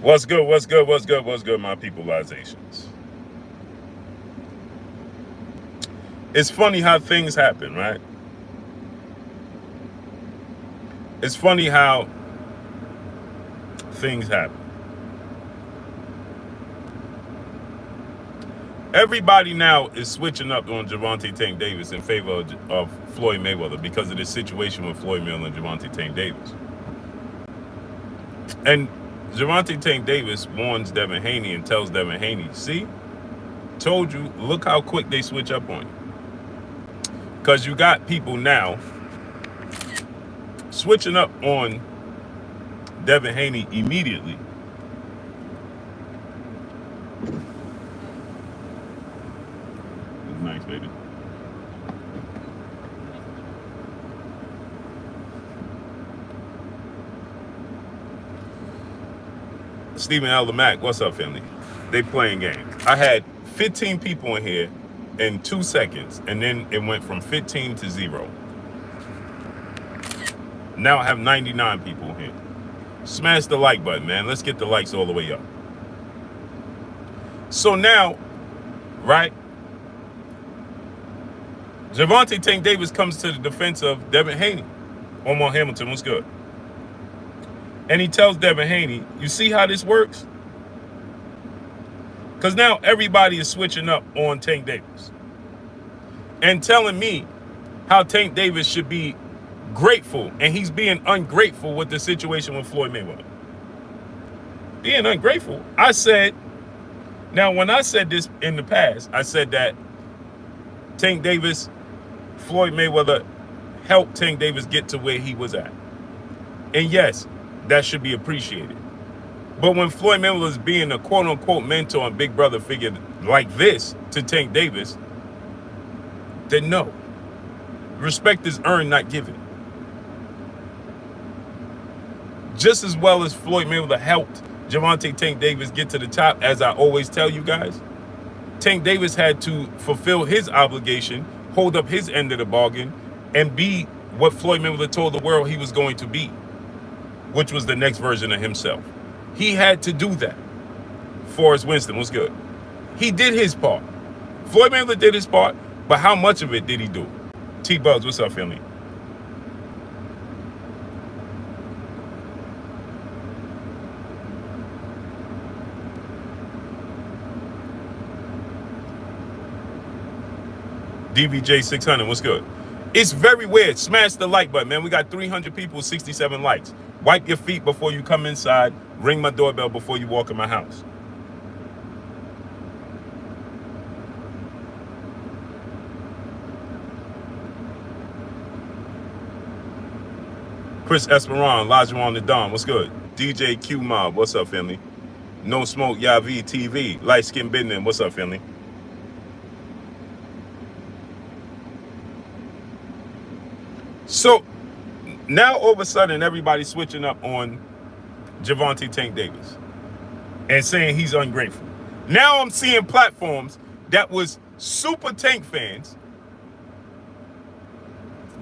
What's good? What's good? What's good? What's good, my peopleizations? It's funny how things happen, right? It's funny how things happen. Everybody now is switching up on Gervonta Tank Davis in favor of Floyd Mayweather because of this situation with Floyd Mayweather and Gervonta Tank Davis. And Gervonta Tank Davis warns Devin Haney and tells Devin Haney, see, told you, look how quick they switch up on you. Because you got people now switching up on Devin Haney immediately. Nice, baby. Stephen Elder Mack, what's up, family? They playing games. I had 15 people in here in 2 seconds, and then it went from 15 to 0. Now I have 99 people here. Smash the like button, man. Let's get the likes all the way up. So now, right, Gervonta Tank Davis comes to the defense of Devin Haney. Omar Hamilton, what's good? And he tells Devin Haney, you see how this works? Because now everybody is switching up on Tank Davis and telling me how Tank Davis should be grateful, and he's being ungrateful with the situation with Floyd Mayweather. Being ungrateful. I said, now when I said this in the past, I said that Tank Davis, Floyd Mayweather helped Tank Davis get to where he was at. And yes, that should be appreciated. But when Floyd Mayweather is being a quote-unquote mentor and big brother figure like this to Tank Davis, then no. Respect is earned, not given. Just as well as Floyd Mayweather helped Gervonta Tank Davis get to the top, as I always tell you guys, Tank Davis had to fulfill his obligation, hold up his end of the bargain, and be what Floyd Mayweather told the world he was going to be, which was the next version of himself. He had to do that. Forrest Winston was good. He did his part. Floyd Mayweather did his part, but how much of it did he do? T-Bugs, what's up, family? DVJ 600, what's good? It's very weird. Smash the like button, man. We got 300 people, 67 likes. Wipe your feet before you come inside. Ring my doorbell before you walk in my house. Chris Esperon, Lajuan the Don, what's good? DJ Q Mob, what's up, family? No Smoke Yavi TV, Light Skin Business, what's up, family? So now all of a sudden everybody's switching up on Gervonta Tank Davis and saying he's ungrateful. Now I'm seeing platforms that was super Tank fans.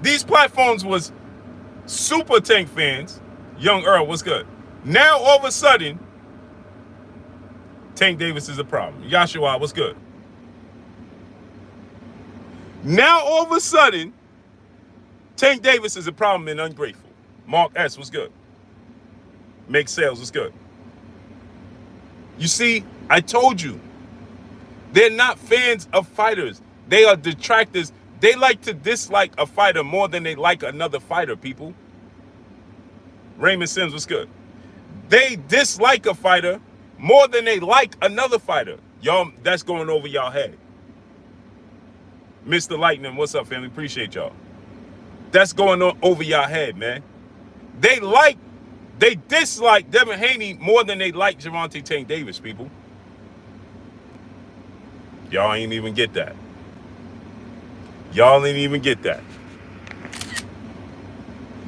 These platforms was super Tank fans. Young Earl, what's good? Now all of a sudden, Tank Davis is a problem. Yashua, what's good? Now all of a sudden, Tank Davis is a problem and ungrateful. Mark S, what's good? Make sales, what's good? You see, I told you, they're not fans of fighters. They are detractors. They like to dislike a fighter more than they like another fighter, people. Raymond Sims, what's good? They dislike a fighter more than they like another fighter. Y'all, that's going over y'all head. Mr. Lightning, what's up, family? Appreciate y'all. That's going on over y'all head, man. They dislike Devin Haney more than they like Gervonta Tank Davis, people. Y'all ain't even get that. Y'all ain't even get that.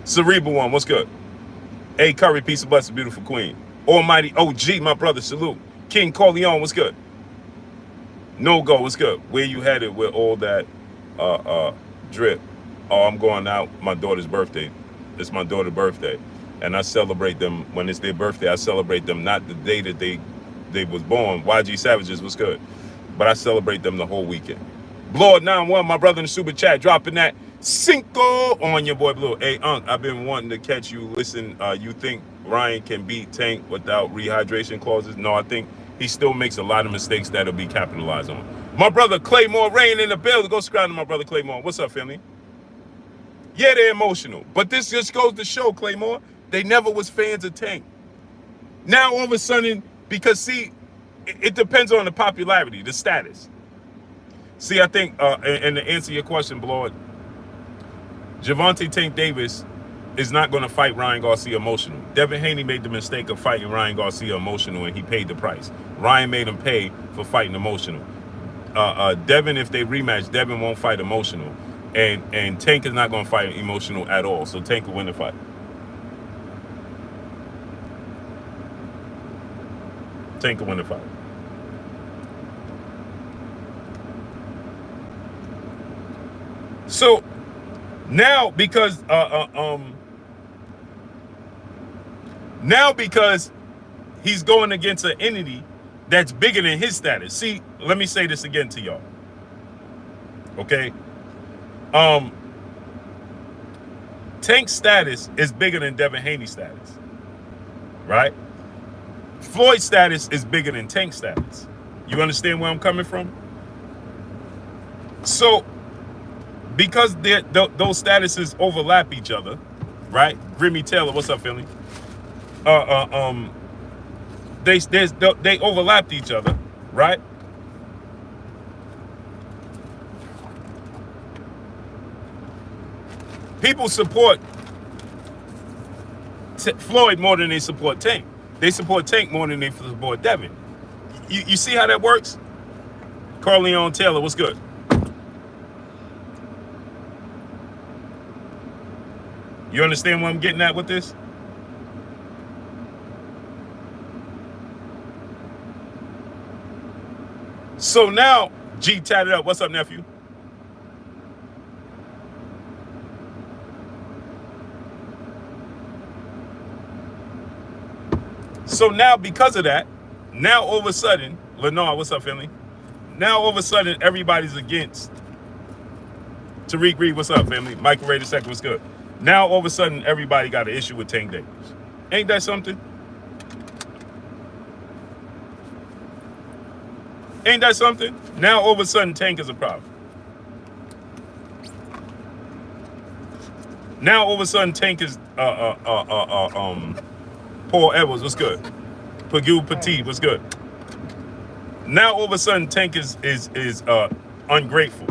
Cerebral One, what's good? A Curry, peace of blessing, beautiful queen. Almighty OG, my brother, salute. King Corleone, what's good? No Go, what's good? Where you headed with all that drip? Oh, I'm going out. My daughter's birthday. It's my daughter's birthday. and I celebrate them when it's their birthday. I celebrate them not the day that they was born. YG Savages was good, but I celebrate them the whole weekend. Blood 91, my brother in the super chat, dropping that Cinco on your boy Blue. Hey, Unc, I've been wanting to catch you. Listen, you think Ryan can beat Tank without rehydration clauses? No, I think he still makes a lot of mistakes that'll be capitalized on. My brother Claymore Rain in the building. Go subscribe to my brother Claymore. What's up, family? Yeah, they're emotional. But this just goes to show, Claymore, they never was fans of Tank. Now, all of a sudden, because, see, it depends on the popularity, the status. See, I think, and to answer your question, Blood, Gervonta Tank Davis is not going to fight Ryan Garcia emotional. Devin Haney made the mistake of fighting Ryan Garcia emotional, and he paid the price. Ryan made him pay for fighting emotional. Devin, if they rematch, Devin won't fight emotional. And Tank is not going to fight emotional at all. So Tank will win the fight. Tank will win the fight. So now because he's going against an entity that's bigger than his status. See, let me say this again to y'all. Okay? Tank's status is bigger than Devin Haney's status. Right? Floyd's status is bigger than Tank's status. You understand where I'm coming from? So, because those statuses overlap each other, right? Grimmy Taylor, what's up, Philly? They overlapped each other, right? People support Floyd more than they support Tank. They support Tank more than they support Devin. You see how that works? Carleon Taylor, what's good? You understand what I'm getting at with this? So now, G tatted up. What's up, nephew? So now, because of that, now all of a sudden, Lenore, what's up, family? Now all of a sudden, everybody's against. Tariq Reed, what's up, family? Michael Ray II, what's good? Now all of a sudden, everybody got an issue with Tank Davis. Ain't that something? Ain't that something? Now all of a sudden, Tank is a problem. Now all of a sudden, Tank is Paul Edwards, what's good? Pagul Petit, what's good? Now all of a sudden, Tank is ungrateful.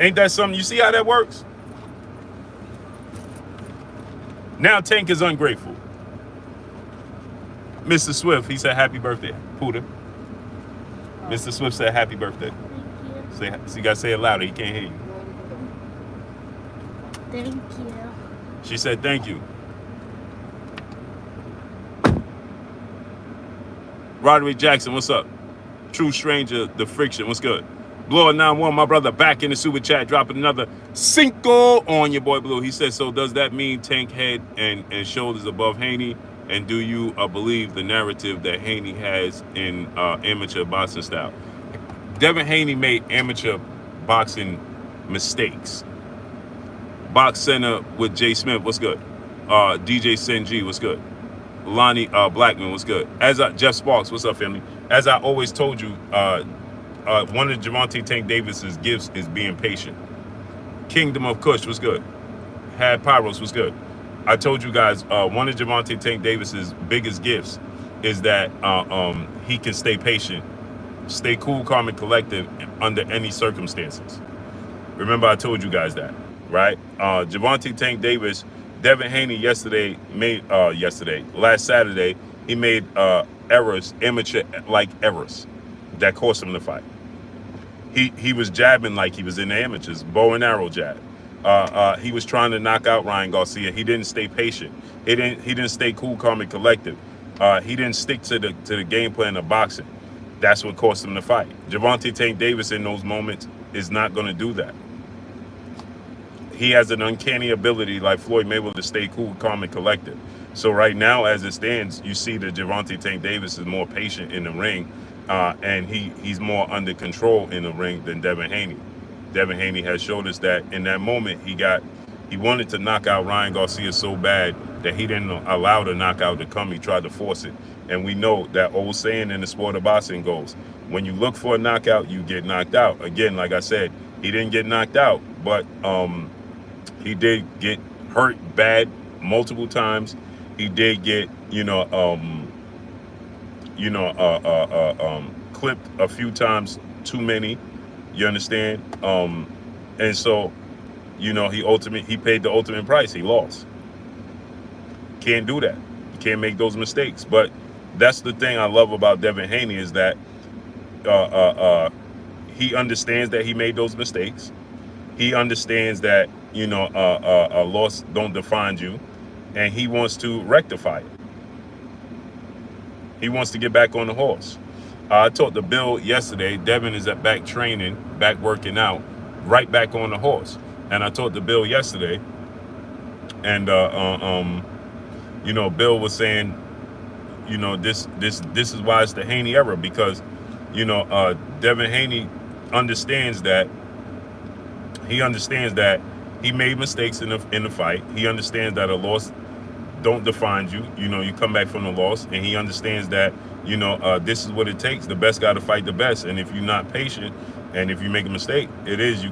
Ain't that something? You see how that works? Now Tank is ungrateful. Mr. Swift, he said happy birthday, Pooter. Mr. Swift said happy birthday. So you gotta say it louder, he can't hear you. Thank you. She said thank you. Roderick Jackson, what's up? True Stranger, The Friction, what's good? Blower 91, my brother, back in the super chat, dropping another Cinco on your boy Blue. He said, so does that mean Tank head and shoulders above Haney? And do you believe the narrative that Haney has in amateur boxing style? Devin Haney made amateur boxing mistakes. Box Center with Jay Smith, what's good? DJ Senji, what's good? Lonnie Blackman, what's good? Jeff Sparks, what's up, family? As I always told you, one of Gervonta Tank Davis's gifts is being patient. Kingdom of Kush, what's good? Had Pyros, what's good? I told you guys, one of Gervonta Tank Davis's biggest gifts is that he can stay patient, stay cool, calm, and collected under any circumstances. Remember, I told you guys that, right? Gervonta Tank Davis, Devin Haney last Saturday, he made errors, amateur-like errors that cost him the fight. He was jabbing like he was in the amateurs, bow and arrow jab. He was trying to knock out Ryan Garcia. He didn't stay patient. He didn't stay cool, calm, and collected. He didn't stick to the game plan of boxing. That's what cost him the fight. Gervonta Tank Davis in those moments is not going to do that. he has an uncanny ability, like Floyd Mayweather, to stay cool, calm, and collected. So right now, as it stands, you see that Gervonta Tank Davis is more patient in the ring, and he's more under control in the ring than Devin Haney. Devin Haney has showed us that in that moment he wanted to knock out Ryan Garcia so bad that he didn't allow the knockout to come. He tried to force it. And we know that old saying in the sport of boxing goes, when you look for a knockout, you get knocked out. Again, like I said, he didn't get knocked out, but he did get hurt bad multiple times. He did get, clipped a few times too many. You understand? And so, he paid the ultimate price. He lost. Can't do that. You can't make those mistakes. But that's the thing I love about Devin Haney is that he understands that he made those mistakes. He understands that, a loss don't define you, and he wants to rectify it. He wants to get back on the horse. I talked to Bill yesterday. Devin is back training, back working out, right back on the horse. And I talked to Bill yesterday, and Bill was saying, this is why it's the Haney era, because Devin Haney understands that he made mistakes in the fight. He understands that a loss don't define you. You come back from the loss, and he understands that this is what it takes. The best got to fight the best, and if you're not patient, and if you make a mistake, it is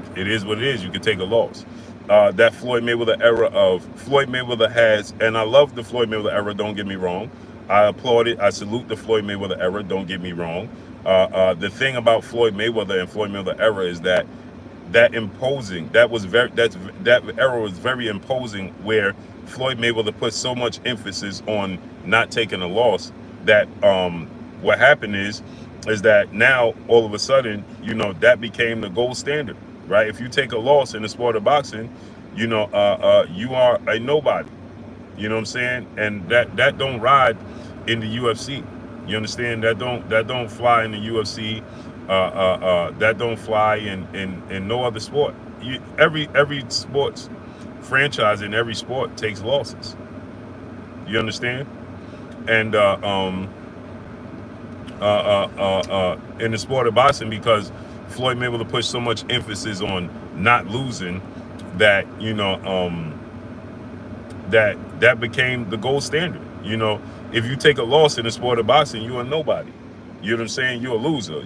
what it is. You can take a loss. That Floyd Mayweather era of Floyd Mayweather has, and I love the Floyd Mayweather era. Don't get me wrong. I applaud it. I salute the Floyd Mayweather era. Don't get me wrong. The thing about Floyd Mayweather and Floyd Mayweather era is that imposing. That era was very imposing, where Floyd Mayweather put so much emphasis on not taking a loss that what happened is that now all of a sudden that became the gold standard, right? If you take a loss in the sport of boxing, you are a nobody. You know what I'm saying? And that don't ride in the UFC. You understand? That don't fly in the UFC. That don't fly in no other sport. Every sports franchise in every sport takes losses. You understand? And in the sport of boxing, because Floyd Mayweather pushed so much emphasis on not losing, that that became the gold standard. If you take a loss in the sport of boxing, you are nobody. You know what I'm saying? You're a loser.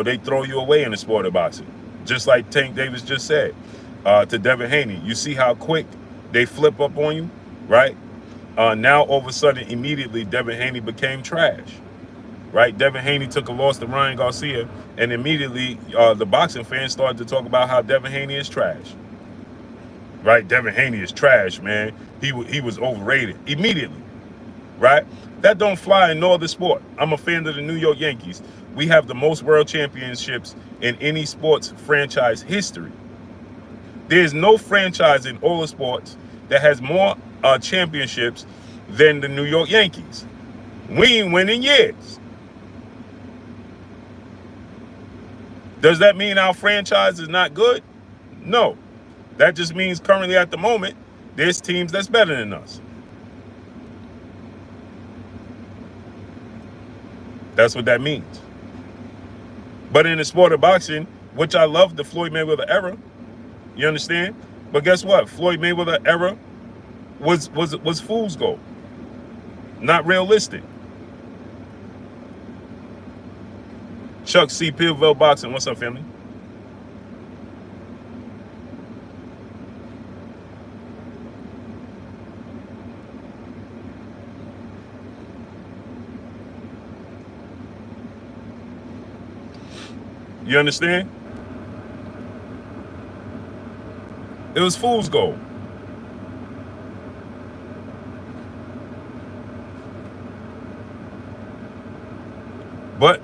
They throw you away in the sport of boxing. Just like Tank Davis just said to Devin Haney. You see how quick they flip up on you, right? Now, all of a sudden, immediately, Devin Haney became trash, right? Devin Haney took a loss to Ryan Garcia, and immediately the boxing fans started to talk about how Devin Haney is trash, right? Devin Haney is trash, man. He was overrated immediately, right? That don't fly in no other sport. I'm a fan of the New York Yankees. We have the most world championships in any sports franchise history. There's no franchise in all the sports that has more championships than the New York Yankees. We ain't winning years. Does that mean our franchise is not good? No. That just means currently at the moment, there's teams that's better than us. That's what that means. But in the sport of boxing, which I love the Floyd Mayweather era, you understand? But guess what? Floyd Mayweather era was fool's gold. Not realistic. Chuck C. Pillville Boxing. What's up, family? You understand? It was fool's gold. But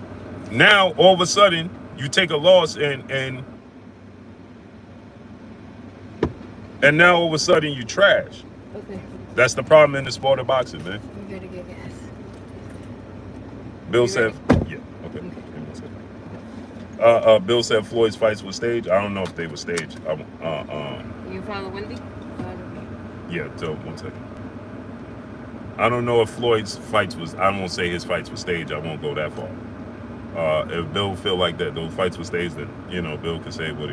now all of a sudden you take a loss and now all of a sudden you trash. Okay. That's the problem in the sport of boxing, man. You gotta get gas. Bill said, yeah, okay. Bill said Floyd's fights were staged. I don't know if they were staged. You follow Wendy? Yeah, so 1 second. I don't know if Floyd's fights was. I won't say his fights were staged. I won't go that far. If Bill feel like that those fights were staged, then Bill could say what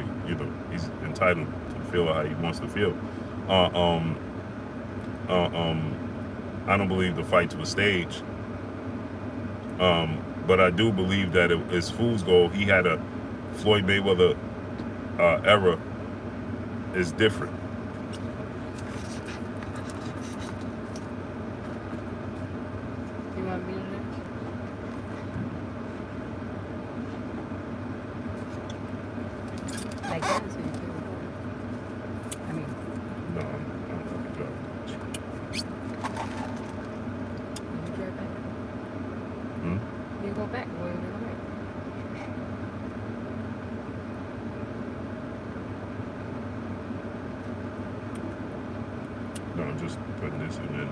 he's entitled to feel how he wants to feel. I don't believe the fights were staged. But I do believe that it's fool's gold. He had a Floyd Mayweather era is different. You want me to do? Like that is what you do. I mean, No, I'm fucking driving. you drive back. You go back. Where you go back? No, I'm just putting this in there.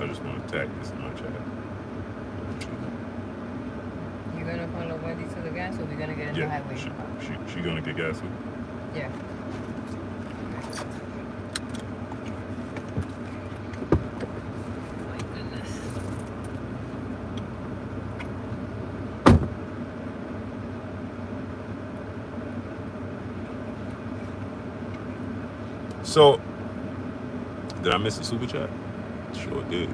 I just want to tag this in my chat. You're gonna follow Wendy to the gas, or we're gonna get in the highway? She gonna get gas? Yeah. My goodness. So, did I miss a super chat? Sure did.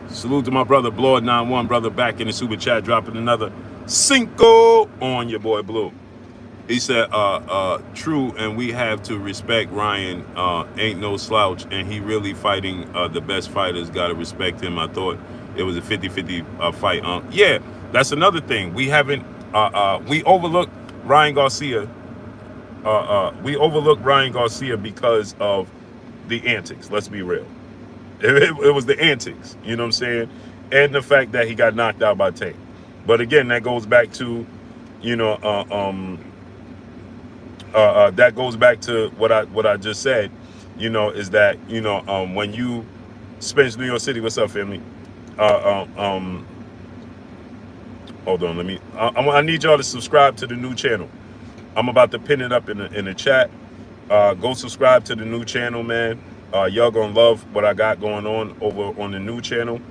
Salute to my brother Blood91, brother, back in the super chat, dropping another cinco on your boy Blue. He said, true, and we have to respect Ryan. Ain't no slouch, and he really fighting the best fighters. Got to respect him. I thought it was a 50-50 fight. Yeah, that's another thing. We haven't, we overlooked Ryan Garcia. We overlooked Ryan Garcia because of the antics. Let's be real. It was the antics, you know what I'm saying? And the fact that he got knocked out by Tank. But again, that goes back to, that goes back to what I just said, is that, when you Spence, New York City, what's up, family? Hold on, I need y'all to subscribe to the new channel. I'm about to pin it up in the chat. Go subscribe to the new channel, man. Y'all gonna love what I got going on over on the new channel.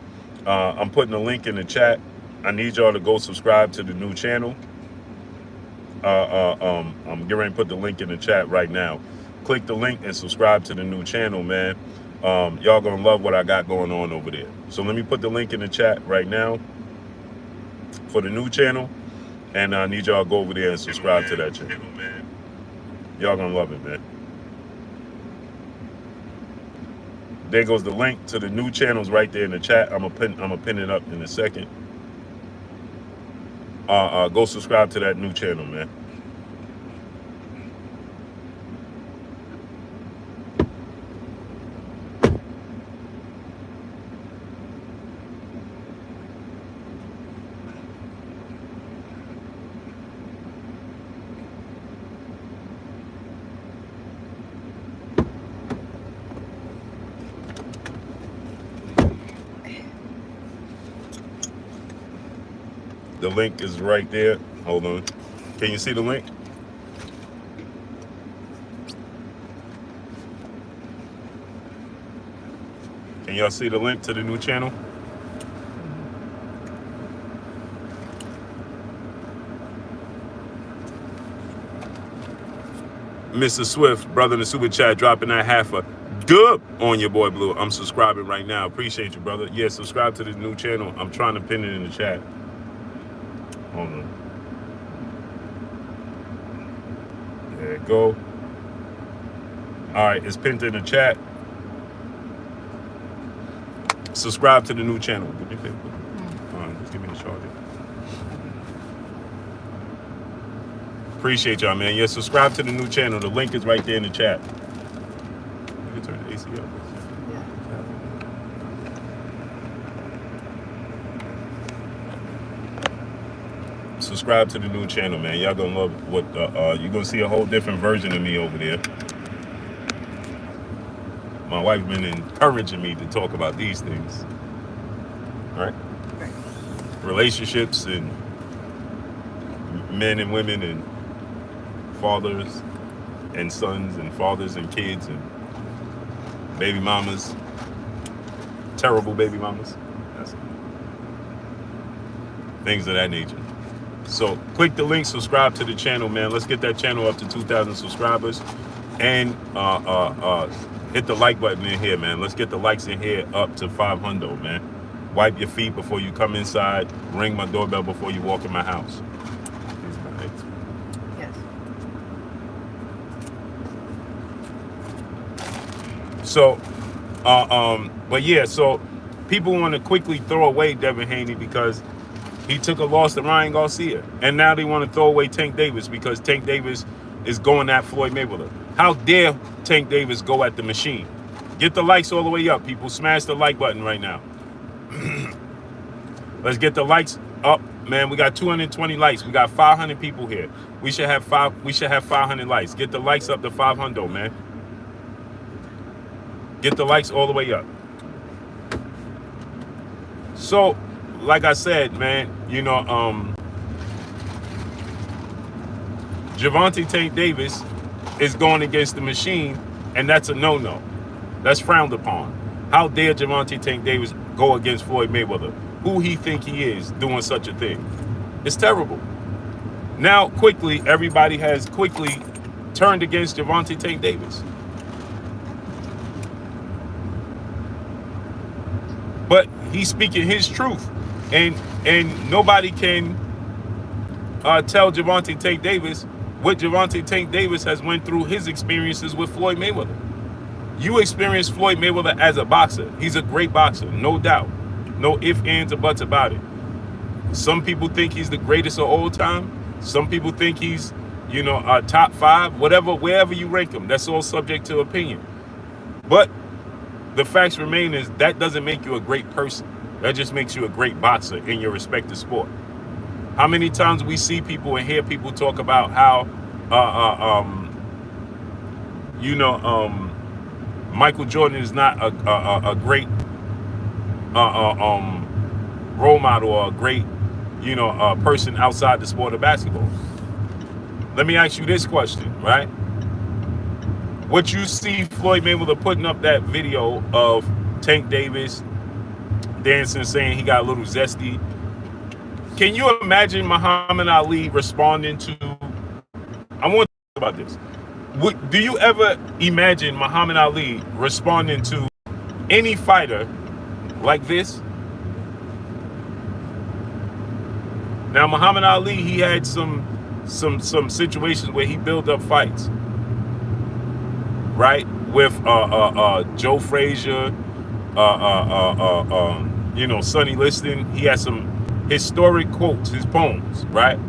I'm putting a link in the chat. I need y'all to go subscribe to the new channel. I'm getting ready to put the link in the chat right now. Click the link and subscribe to the new channel, man. Y'all gonna love what I got going on over there. So let me put the link in the chat right now for the new channel, and I need y'all to go over there and subscribe to that channel. Y'all gonna love it, man. There goes the link to the new channels right there in the chat. I'm gonna pin it up in a second. Go subscribe to that new channel, man. The link is right there. Hold on. Can you see the link? Can y'all see the link to the new channel? Mr. Swift, brother in the super chat, dropping that half a dub on your boy Blue. I'm subscribing right now. Appreciate you, brother. Yeah, subscribe to the new channel. I'm trying to pin it in the chat. Hold on. There you go. All right, it's pinned in the chat. Subscribe to the new channel. Do me a favor. Just give me the charger. Appreciate y'all, man. Yeah, subscribe to the new channel. The link is right there in the chat. You can turn the AC up. Subscribe to the new channel, man. Y'all gonna love what you're gonna see a whole different version of me over there. My wife's been encouraging me to talk about these things. right? Right. Relationships and men and women and fathers and sons and fathers and kids and baby mamas, terrible baby mamas. That's it. Things of that nature. So click the link, subscribe to the channel, man. Let's get that channel up to 2,000 subscribers. And hit the like button in here, man. Let's get the likes in here up to 500, man. Wipe your feet before you come inside. Ring my doorbell before you walk in my house. Yes. So, but yeah, so people want to quickly throw away Devin Haney because he took a loss to Ryan Garcia. And now they want to throw away Tank Davis because Tank Davis is going at Floyd Mayweather. How dare Tank Davis go at the machine? Get the likes all the way up, people. Smash the like button right now. Let's get the likes up, man. We got 220 likes. We got 500 people here. We should have 500 likes. Get the likes up to 500, man. Get the likes all the way up. So, like I said, man, you know, Gervonta Tank Davis is going against the machine, and that's a no-no. That's frowned upon. How dare Gervonta Tank Davis go against Floyd Mayweather? Who he think he is doing such a thing? It's terrible. Now, quickly, everybody has quickly turned against Gervonta Tank Davis. But he's speaking his truth, and nobody can tell Gervonta Tank Davis what Gervonta Tank Davis has went through his experiences with Floyd Mayweather. You experienced Floyd Mayweather as a boxer. He's a great boxer, no doubt. No ifs, ands, or buts about it. Some people think he's the greatest of all time. Some people think he's, you know, top 5, whatever, wherever you rank him. That's all subject to opinion. But the facts remain is that doesn't make you a great person. That just makes you a great boxer in your respective sport. How many times we see people and hear people talk about how, Michael Jordan is not a great role model or a great, person outside the sport of basketball. Let me ask you this question, right? What you see Floyd Mayweather putting up that video of Tank Davis dancing, saying he got a little zesty. Can you imagine Muhammad Ali responding to, I want to talk about this. Do you ever imagine Muhammad Ali responding to any fighter like this? Now, Muhammad Ali, he had some situations where he built up fights, right? With Joe Frazier, Sonny Liston. He had some historic quotes, his poems, right?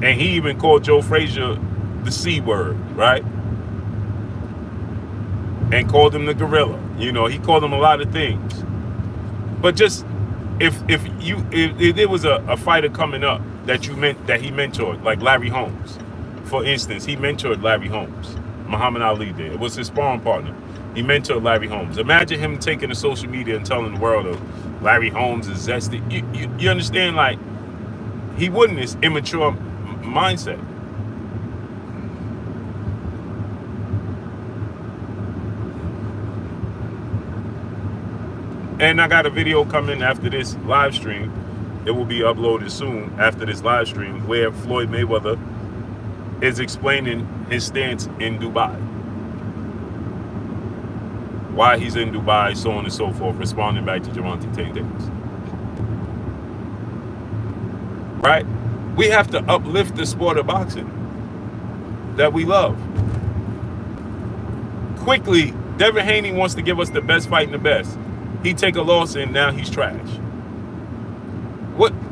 And he even called Joe Frazier the C word, right? And called him the gorilla. He called him a lot of things. But just if there was a fighter coming up that he mentored, like Larry Holmes, for instance, he mentored Larry Holmes. Muhammad Ali did. It was his sparring partner. He mentored Larry Holmes. Imagine him taking to social media and telling the world of Larry Holmes is zesty. You understand? Like, he wouldn't. It's immature mindset. And I got a video coming after this live stream. It will be uploaded soon after this live stream, where Floyd Mayweather is explaining his stance in Dubai. Why he's in Dubai, so on and so forth, responding back to Gervonta Tank Davis. Right? We have to uplift the sport of boxing that we love. Quickly, Devin Haney wants to give us the best fight in the best. He take a loss and now he's trash.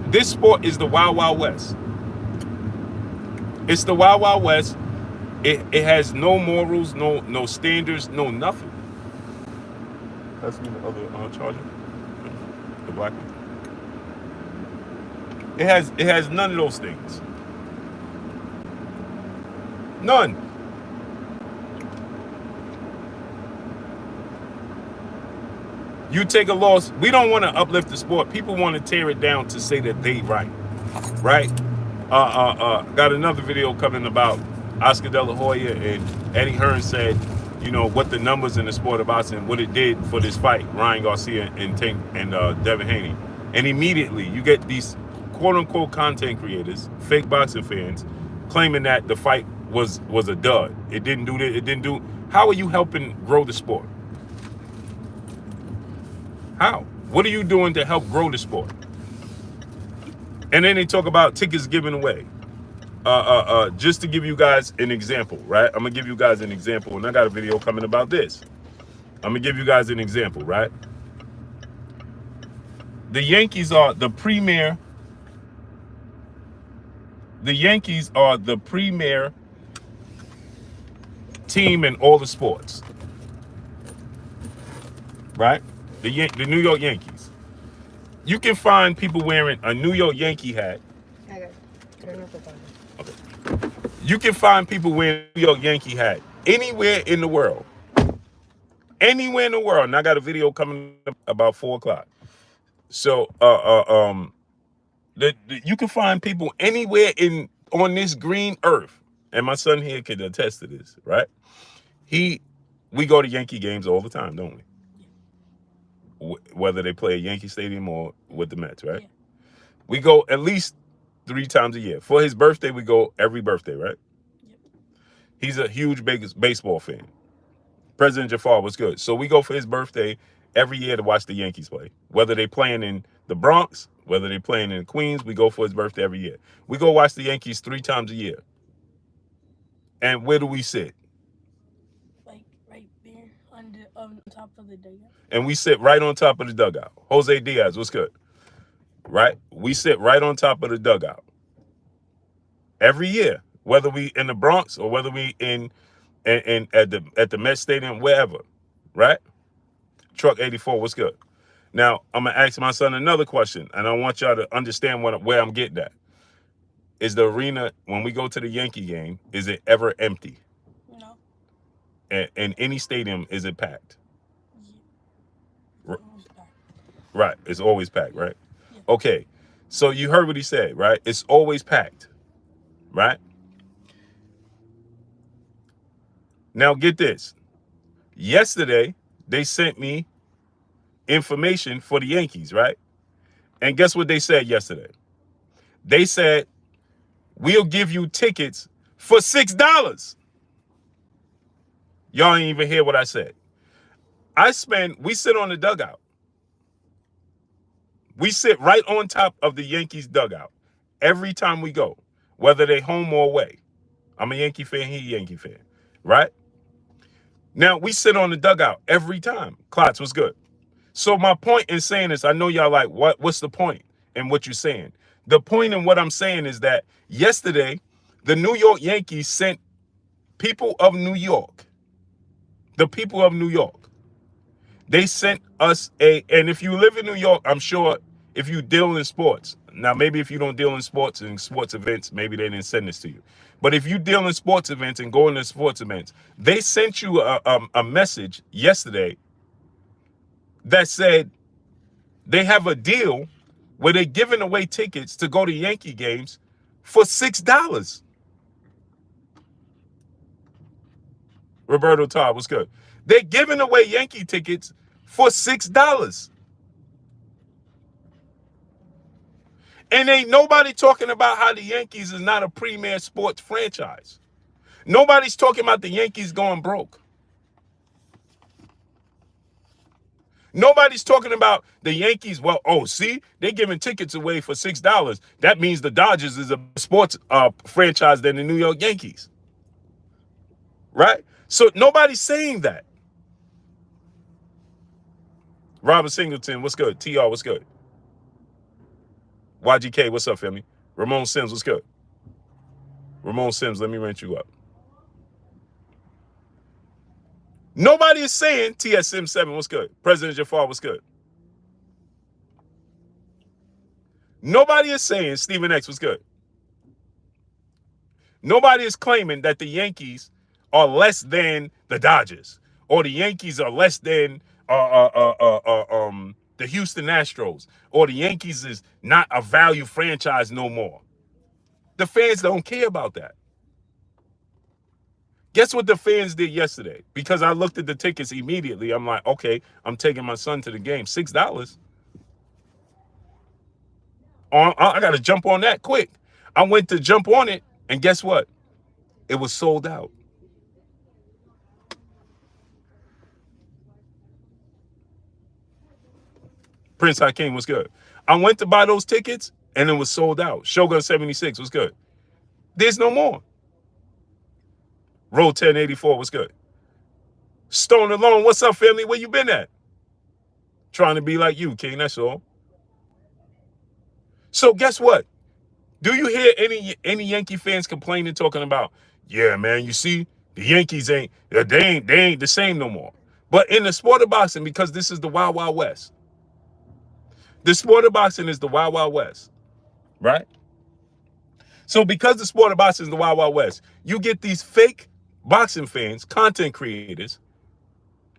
This sport is the Wild Wild West. It's the Wild Wild West. It has no morals, no standards, no nothing. That's me, the other charger, the black one. It has none of those things. None. You take a loss. We don't want to uplift the sport. People want to tear it down to say that they right. Got another video coming about Oscar De La Hoya, and Eddie Hearn said, you know, what the numbers in the sport of boxing, what it did for this fight, Ryan Garcia and Devin Haney. And immediately you get these quote unquote content creators, fake boxing fans, claiming that the fight was a dud. It didn't do this, it didn't do. How are you helping grow the sport? How? What are you doing to help grow the sport? And then they talk about tickets given away. Just to give you guys an example, right? I'm gonna give you guys an example, and I got a video coming about this. I'm gonna give you guys an example, right? The Yankees are the premier. The Yankees are the premier team in all the sports, right? The New York Yankees. You can find people wearing a New York Yankee hat. I got it. Turn off the button. Okay. You can find people wearing a New York Yankee hat anywhere in the world. Anywhere in the world. And I got a video coming up about 4 o'clock. So you can find people anywhere on this green earth. And my son here can attest to this, right? We go to Yankee games all the time, don't we? Whether they play at Yankee Stadium or with the Mets, right? Yeah. We go at least 3 times a year. For his birthday, we go every birthday, right? Yep. He's a huge baseball fan. President Jafar was good. So we go for his birthday every year to watch the Yankees play. Whether they playing in the Bronx, whether they playing in Queens, we go for his birthday every year. We go watch the Yankees 3 times a year. And where do we sit? Like right there on top of the dugout. And we sit right on top of the dugout. Jose Diaz, what's good? Right? We sit right on top of the dugout. Every year, whether we in the Bronx or whether we in at the Met Stadium, wherever. Right? Truck 84, what's good? Now, I'm going to ask my son another question, and I want y'all to understand where I'm getting at. Is the arena, when we go to the Yankee game, is it ever empty? No. In any stadium, is it packed? Yeah. It's packed. Right. It's always packed, right? Yeah. Okay. So you heard what he said, right? It's always packed, right? Now get this. Yesterday, they sent me information for the Yankees, right? And guess what they said yesterday? They said, we'll give you tickets for $6. Y'all ain't even hear what I said. We sit on the dugout. We sit right on top of the Yankees dugout every time we go, whether they home or away. I'm a Yankee fan, he a Yankee fan, right? Now, we sit on the dugout every time. Klotz, what's good? So my point in saying this, I know y'all like, what's the point in what you're saying? The point in what I'm saying is that yesterday, the New York Yankees sent people of New York, the people of New York, they sent us and if you live in New York, I'm sure if you deal in sports, now maybe if you don't deal in sports and sports events, maybe they didn't send this to you. But if you deal in sports events and go into sports events, they sent you a message yesterday that said they have a deal where they're giving away tickets to go to Yankee games for $6. Roberto Todd, what's good? They're giving away Yankee tickets for $6. And ain't nobody talking about how the Yankees is not a premier sports franchise. Nobody's talking about the Yankees going broke. Nobody's talking about the Yankees. Well, see, they're giving tickets away for $6. That means the Dodgers is a sports franchise than the New York Yankees. Right? So nobody's saying that. Robert Singleton, what's good? TR, what's good? YGK, what's up, family? Ramon Sims, what's good? Ramon Sims, let me rent you up. Nobody is saying TSM7, what's good? President Jafar, what's good? Nobody is saying Stephen X, what's good? Nobody is claiming that the Yankees are less than the Dodgers or the Yankees are less than the Houston Astros or the Yankees is not a value franchise no more. The fans don't care about that. Guess what the fans did yesterday? Because I looked at the tickets immediately. I'm like, okay, I'm taking my son to the game. $6. I got to jump on that quick. I went to jump on it, and guess what? It was sold out. Prince Hakeem was good. I went to buy those tickets, and it was sold out. Shogun 76 was good. There's no more. Roll 1084 was good. Stone Alone, what's up, family? Where you been at? Trying to be like you, King, that's all. So guess what? Do you hear any Yankee fans complaining, talking about, yeah, man, you see, the Yankees ain't the same no more. But in the sport of boxing, because this is the Wild Wild West, the sport of boxing is the Wild Wild West, right? So because the sport of boxing is the Wild Wild West, you get these fake boxing fans, content creators,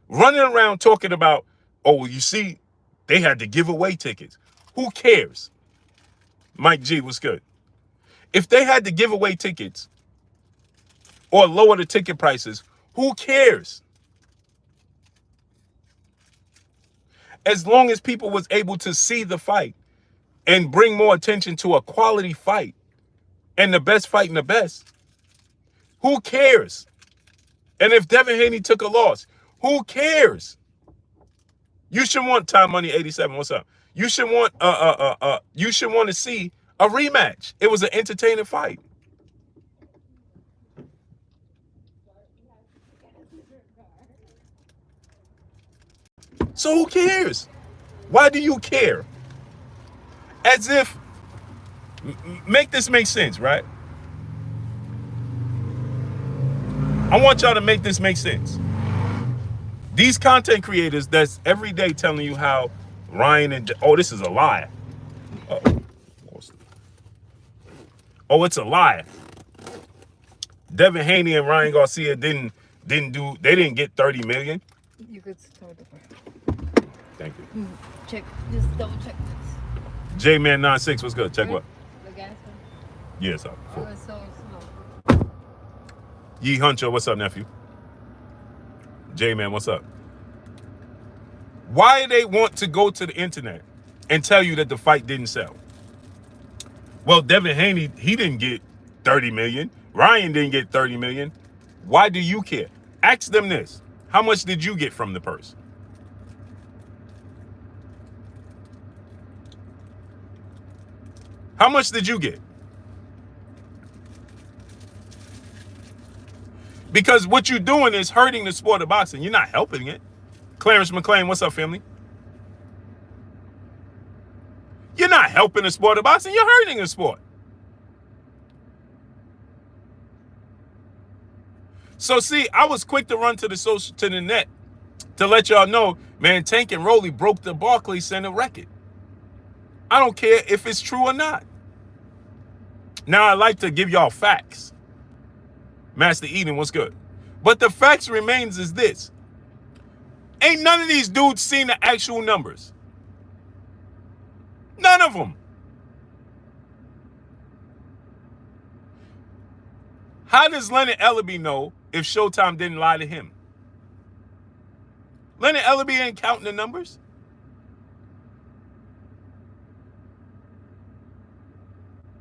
running around talking about, oh, you see, they had to give away tickets. Who cares? Mike G was good. If they had to give away tickets or lower the ticket prices, who cares? As long as people was able to see the fight and bring more attention to a quality fight and the best fight and the best, who cares? And if Devin Haney took a loss, who cares? You should want Time Money 87. What's up? You should want to see a rematch. It was an entertaining fight. So who cares? Why do you care? As if, make this make sense, right? I want y'all to make this make sense. These content creators that's every day telling you how Ryan and, oh, this is a lie. Oh, it's a lie. Devin Haney and Ryan Garcia didn't get 30 million. You could start the fire. Thank you. Check, just double check this. J-Man 96 was good. Check what? The gas one. Yes, up. Oh, it's so slow. Yee Huncho, what's up, nephew? J-Man, what's up? Why they want to go to the internet and tell you that the fight didn't sell? Well, Devin Haney, he didn't get 30 million. Ryan didn't get 30 million. Why do you care? Ask them this. How much did you get from the purse? How much did you get? Because what you're doing is hurting the sport of boxing. You're not helping it. Clarence McLean, what's up, family? You're not helping the sport of boxing. You're hurting the sport. So see, I was quick to run to the net to let y'all know, man, Tank and Rolly broke the Barclays Center record. I don't care if it's true or not. Now I like to give y'all facts. Master Eden, what's good? But the facts remains is this. Ain't none of these dudes seen the actual numbers. None of them. How does Leonard Ellaby know if Showtime didn't lie to him? Leonard Ellaby ain't counting the numbers.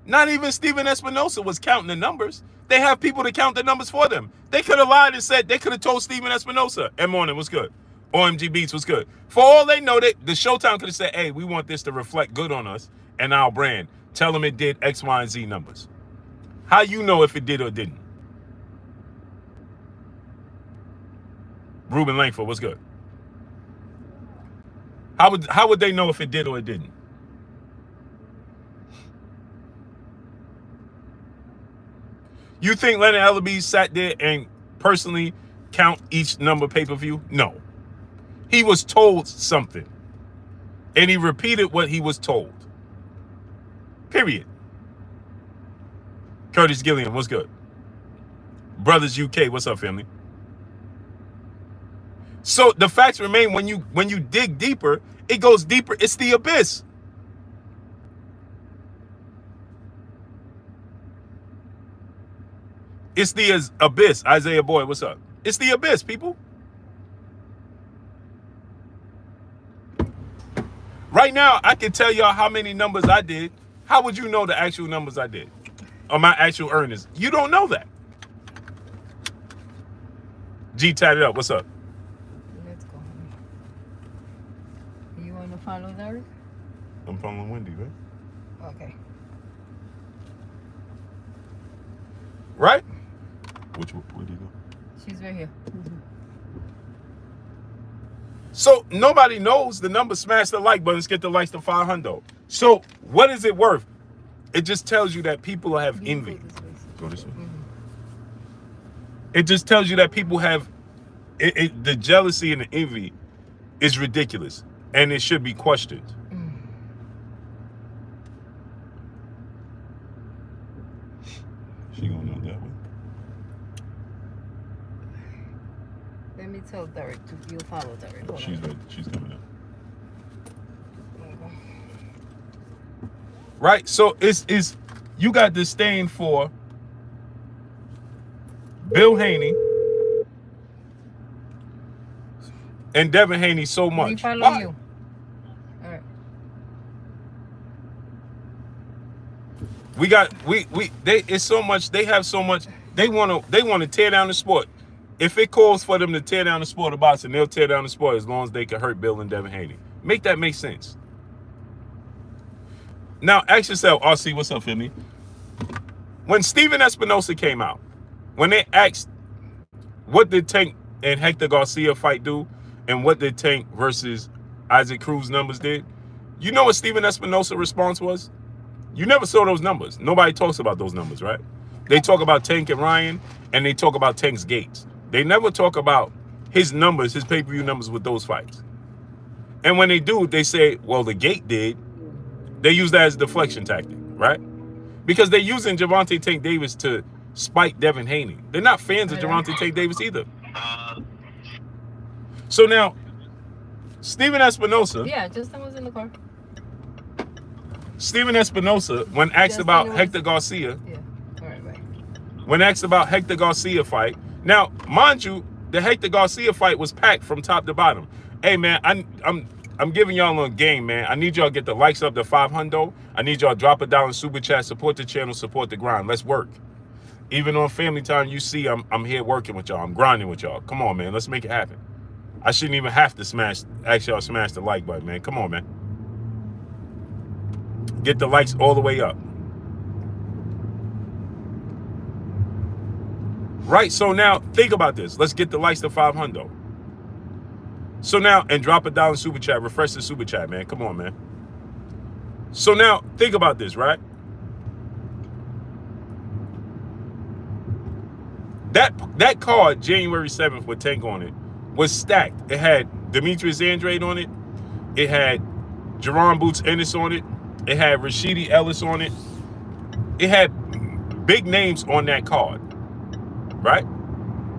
Not even Steven Espinosa was counting the numbers. They have people to count the numbers for them. They could have lied and said, they could have told Steven Espinosa, and Morning was good. OMG Beats was good. For all they know, the Showtime could have said, hey, we want this to reflect good on us and our brand. Tell them it did X, Y, and Z numbers. How you know if it did or didn't? Ruben Langford was good. How would they know if it did or it didn't? You think Leonard Ellaby sat there and personally count each number pay-per-view? No. He was told something. And he repeated what he was told. Period. Curtis Gilliam, what's good? Brothers UK, what's up, family? So the facts remain when you dig deeper, it goes deeper. It's the abyss. It's the abyss. Isaiah Boyd, what's up? It's the abyss, people. Right now, I can tell y'all how many numbers I did. How would you know the actual numbers I did? Or my actual earnings? You don't know that. G, tied it up. What's up? Let's go. You want to follow Derek? I'm following Wendy, right? Okay. Right? Where do you go? She's right here. So nobody knows the number. Smash the like button. Let's get the likes to 500. So what is it worth? It just tells you that people have envy. Go this way. It just tells you that people have the jealousy and the envy is ridiculous, and it should be questioned. She gonna know that way. Let me tell Derek to you follow Derek. Hold She's on. ready. She's coming up. Right? So it's you got disdain for Bill Haney and Devin Haney so much. We follow Why? you. All right. It's so much, they have so much, they want to tear down the sport. If it calls for them to tear down the sport of boxing, they'll tear down the sport as long as they can hurt Bill and Devin Haney. Make that make sense. Now, ask yourself, RC, what's up, Philly? When Steven Espinosa came out, when they asked, what did Tank and Hector Garcia fight do, and what did Tank versus Isaac Cruz numbers did, you know what Steven Espinosa's response was? You never saw those numbers. Nobody talks about those numbers, right? They talk about Tank and Ryan, and they talk about Tank's gates. They never talk about his numbers, his pay-per-view numbers with those fights. And when they do, they say, well, the gate did. They use that as a deflection tactic, right? Because they're using Gervonta Tank Davis to spike Devin Haney. They're not fans of Gervonta Tank Davis either. So now, Steven Espinosa. Yeah, Justin was in the car. Steven Espinosa, when asked about Hector Garcia. Yeah. All right. When asked about Hector Garcia fight. Now, mind you, the Hector Garcia fight was packed from top to bottom. Hey, man, I'm giving y'all a game, man. I need y'all to get the likes up to 500. I need y'all to drop a dollar in super chat, support the channel, support the grind. Let's work. Even on family time, you see I'm here working with y'all. I'm grinding with y'all. Come on, man. Let's make it happen. I shouldn't even have to ask y'all to smash the like button, man. Come on, man. Get the likes all the way up. Right, so now think about this. Let's get the likes to 500. So now, and drop a dollar in super chat. Refresh the super chat, man. Come on, man. So now, think about this, right? That card, January 7th, with Tank on it, was stacked. It had Demetrius Andrade on it. It had Jerron Boots Ennis on it. It had Rashidi Ellis on it. It had big names on that card, right?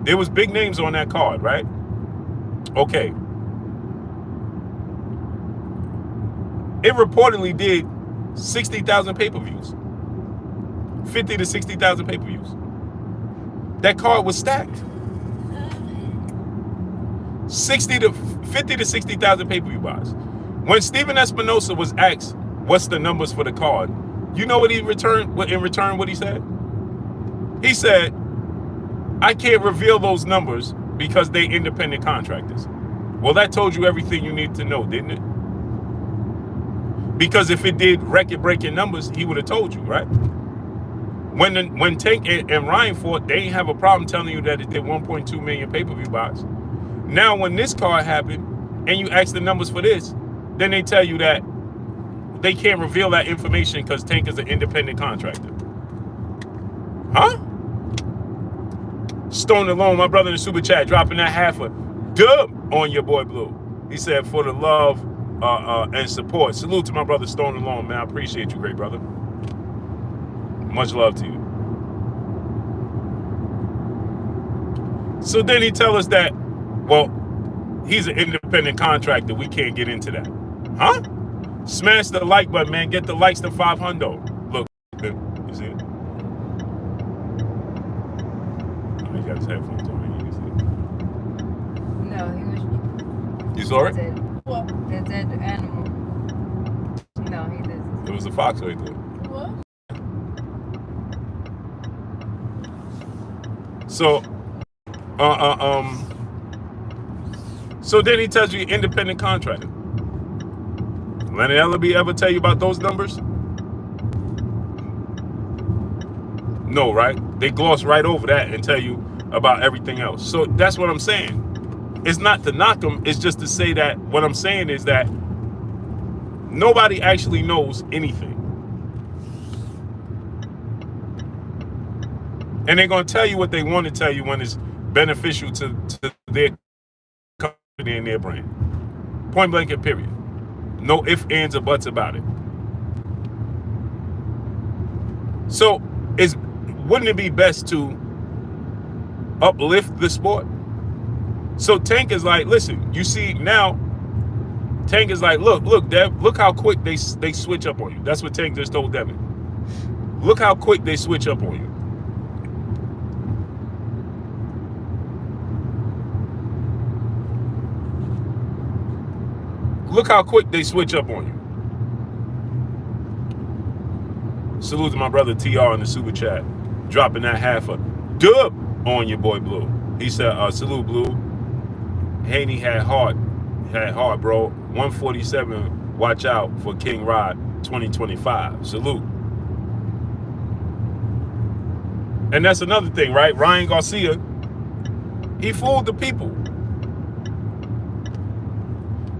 There was big names on that card, right? Okay. It reportedly did 60,000 pay-per-views. 50 to 60,000 pay-per-views. That card was stacked. 50 to 60,000 pay-per-view buys. When Steven Espinosa was asked, what's the numbers for the card? You know what he returned? In return, what he said? He said, I can't reveal those numbers because they independent contractors. Well, that told you everything you need to know, didn't it? Because if it did record-breaking numbers, he would have told you, right? When Tank and Ryan fought, they didn't have a problem telling you that it did 1.2 million pay-per-view buys. Now, when this card happened, and you ask the numbers for this, then they tell you that they can't reveal that information because Tank is an independent contractor. Huh? Stone Alone, my brother in the super chat, dropping that half a dub on your boy Blue. He said, for the love and support. Salute to my brother Stone Alone, man. I appreciate you, great brother. Much love to you. So then he tell us that, well, he's an independent contractor. We can't get into that. Huh? Smash the like button, man. Get the likes to 500. Look, you see it? Oh, he got his headphones on. You see it? No, he was. You saw it? What? The dead animal. No, he doesn't. It was a fox right there. What? So, so then he tells you independent contractor. Leonard Ellaby ever tell you about those numbers? No, right? They gloss right over that and tell you about everything else. So that's what I'm saying. It's not to knock them. It's just to say that what I'm saying is that nobody actually knows anything. And they're going to tell you what they want to tell you when it's beneficial to their company and their brand. Point blank and period. No ifs, ands, or buts about it. So wouldn't it be best to uplift the sport? So Tank is like, listen, you see now, Tank is like, look, Dev, look how quick they switch up on you. That's what Tank just told Devin. Look how quick they switch up on you. Look how quick they switch up on you. Salute to my brother TR in the super chat, dropping that half a dub on your boy Blue. He said, salute Blue. Haney had heart, bro. 147. Watch out for King Rod 2025. Salute. And that's another thing, right? Ryan Garcia, he fooled the people.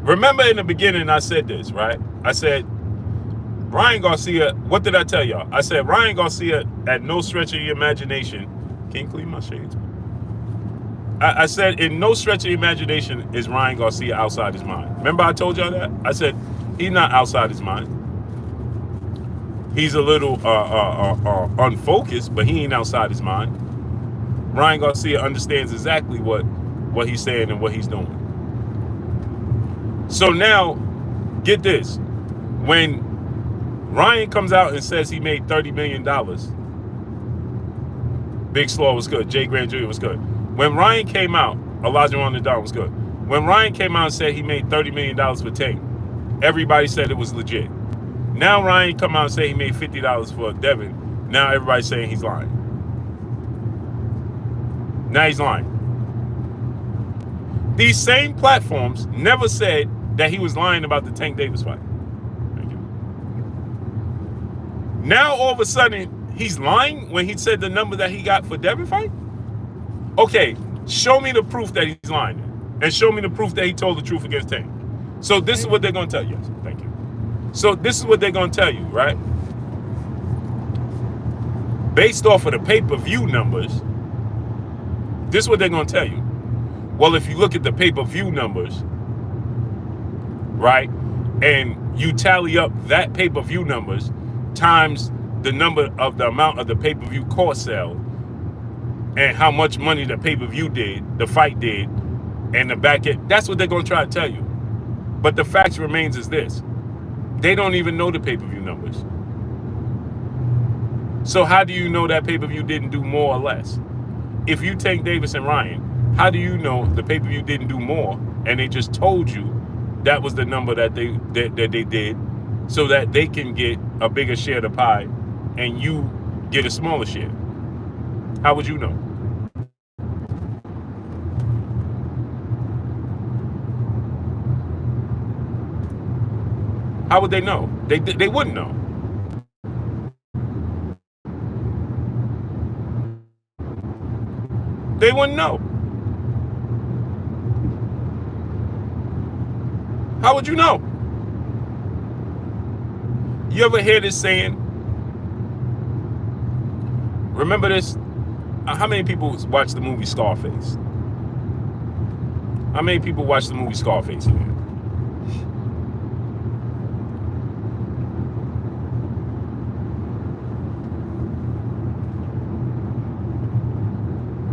Remember in the beginning I said this, right? I said, Ryan Garcia, what did I tell y'all? I said, Ryan Garcia, at no stretch of your imagination, can you clean my shades? I said, in no stretch of your imagination is Ryan Garcia outside his mind. Remember I told y'all that? I said, he's not outside his mind. He's a little unfocused, but he ain't outside his mind. Ryan Garcia understands exactly what he's saying and what he's doing. So now, get this. When Ryan comes out and says he made $30 million, Big Slaw was good. Jay Grant Jr. was good. When Ryan came out, Elijah on the Dawn was good. When Ryan came out and said he made $30 million for Tank, everybody said it was legit. Now Ryan come out and say he made $50 for Devin. Now everybody's saying he's lying. Now he's lying. These same platforms never said that he was lying about the Tank Davis fight. Thank you. Now all of a sudden he's lying when he said the number that he got for Devin fight? Okay, show me the proof that he's lying. And show me the proof that he told the truth against Tank. So this is what they're going to tell you. Yes, thank you. So this is what they're going to tell you, right? Based off of the pay-per-view numbers, this is what they're going to tell you. Well, if you look at the pay-per-view numbers, right, and you tally up that pay-per-view numbers times the number of the amount of the pay-per-view cost sale and how much money the pay-per-view did, the fight did, and the back end, that's what they're going to try to tell you. But the fact remains is this. They don't even know the pay-per-view numbers. So how do you know that pay-per-view didn't do more or less? If you take Davis and Ryan, how do you know the pay-per-view didn't do more and they just told you that was the number that they did so that they can get a bigger share of the pie and you get a smaller share? How would you know? How would they know? They wouldn't know. They wouldn't know. How would you know? You ever hear this saying? Remember this? How many people watch the movie Scarface? How many people watch the movie Scarface here?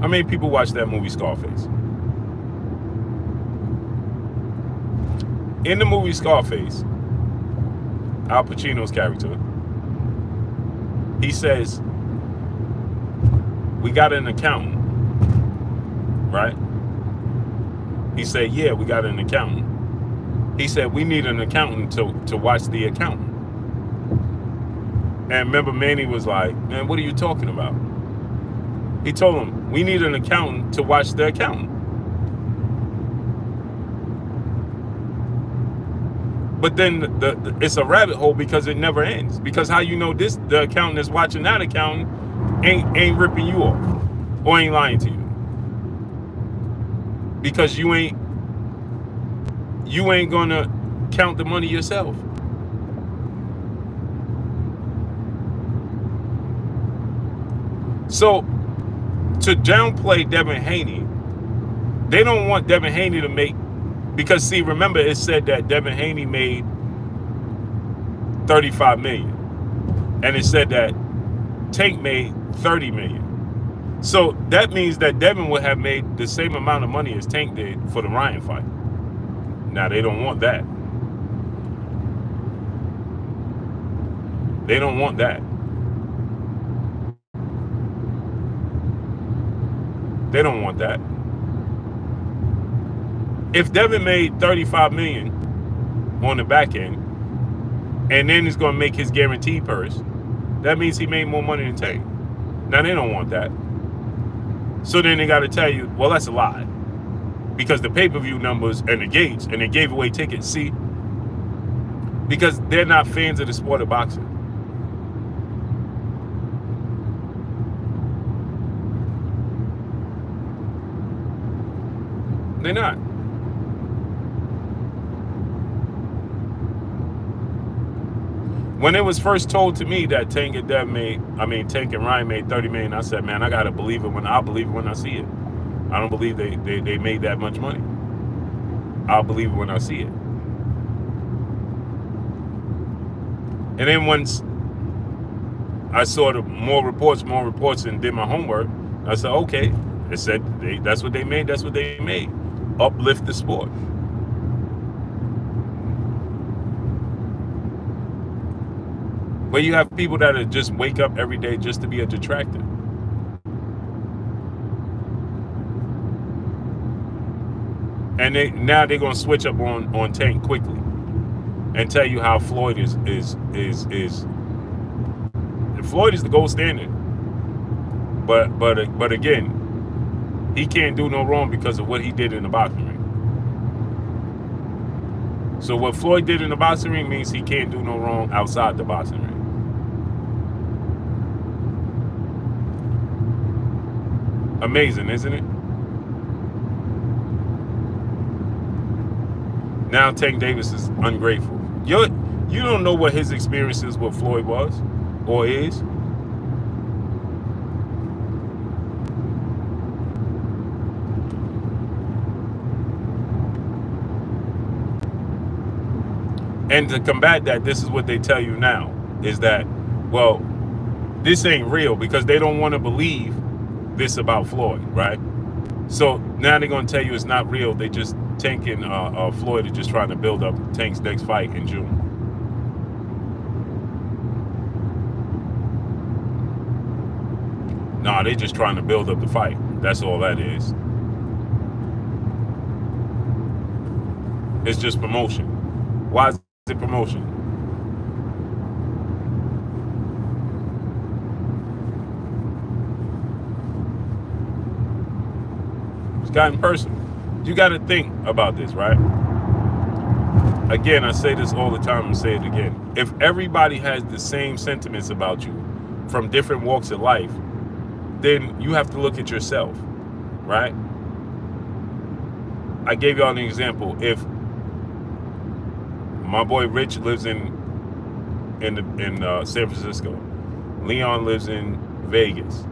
How many people watch that movie Scarface? In the movie Scarface, Al Pacino's character, he says, we got an accountant, right? He said, yeah, we got an accountant. He said, we need an accountant to watch the accountant. And remember, Manny was like, man, what are you talking about? He told him, we need an accountant to watch the accountant. But then it's a rabbit hole because it never ends. Because how you know the accountant that's watching that accountant ain't ripping you off or ain't lying to you? Because you ain't gonna count the money yourself. So to downplay Devin Haney, they don't want Devin Haney to make, because see, remember it said that Devin Haney made $35 million, and it said that Tank made $30 million. So that means that Devin would have made the same amount of money as Tank did for the Ryan fight. Now they don't want that. They don't want that. They don't want that. If Devin made $35 million on the back end, and then he's going to make his guaranteed purse, that means he made more money than Tank. Now they don't want that. So then they got to tell you, well, that's a lie, because the pay-per-view numbers and the gates, and they gave away tickets. See, because they're not fans of the sport of boxing. They're not. When it was first told to me that Tank and Ryan made $30 million, I said, man, I gotta believe it when I see it. I don't believe they made that much money. I'll believe it when I see it. And then once I saw more reports, and did my homework, I said, okay, it said that's what they made. That's what they made. Uplift the sport. Where you have people that just wake up every day just to be a detractor. And now they're gonna switch up on Tank quickly and tell you how Floyd is Floyd is the gold standard. But again, he can't do no wrong because of what he did in the boxing ring. So what Floyd did in the boxing ring means he can't do no wrong outside the boxing ring. Amazing, isn't it? Now Tank Davis is ungrateful. You don't know what his experiences with Floyd was or is. And to combat that, this is what they tell you now, is that, well, this ain't real, because they don't want to believe this about Floyd, right? So now they're going to tell you it's not real. They just, Tank and Floyd are just trying to build up Tank's next fight in June. Nah, they just trying to build up the fight. That's all that is. It's just promotion. Why is it promotion? It's gotten personal. You got to think about this, right? Again, I say this all the time and say it again. If everybody has the same sentiments about you from different walks of life, then you have to look at yourself, right? I gave y'all an example. If my boy Rich lives in San Francisco, Leon lives in Vegas,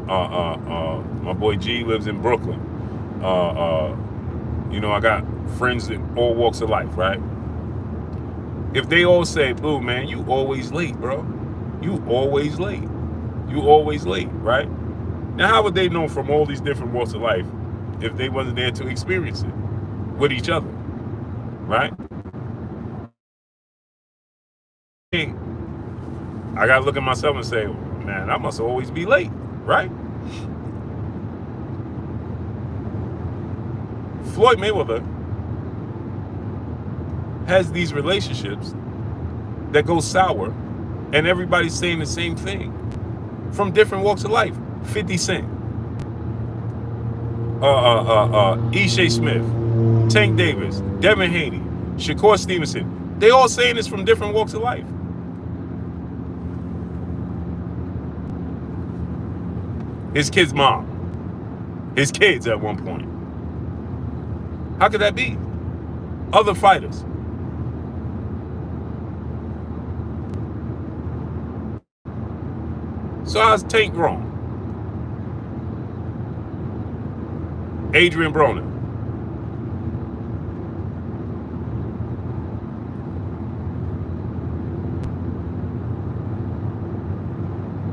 my boy G lives in Brooklyn, I got friends in all walks of life, right? If they all say, Blue, man, you always late, bro. You always late. You always late, right? Now, how would they know from all these different walks of life if they wasn't there to experience it with each other, right? I gotta look at myself and say, man, I must always be late, right? Floyd Mayweather has these relationships that go sour, and everybody's saying the same thing from different walks of life. 50 Cent, Ishe Smith, Tank Davis, Devin Haney, Shakur Stevenson. They all saying this from different walks of life. His kid's mom. His kids at one point. How could that be? Other fighters. So how's Tank wrong? Adrian Broner.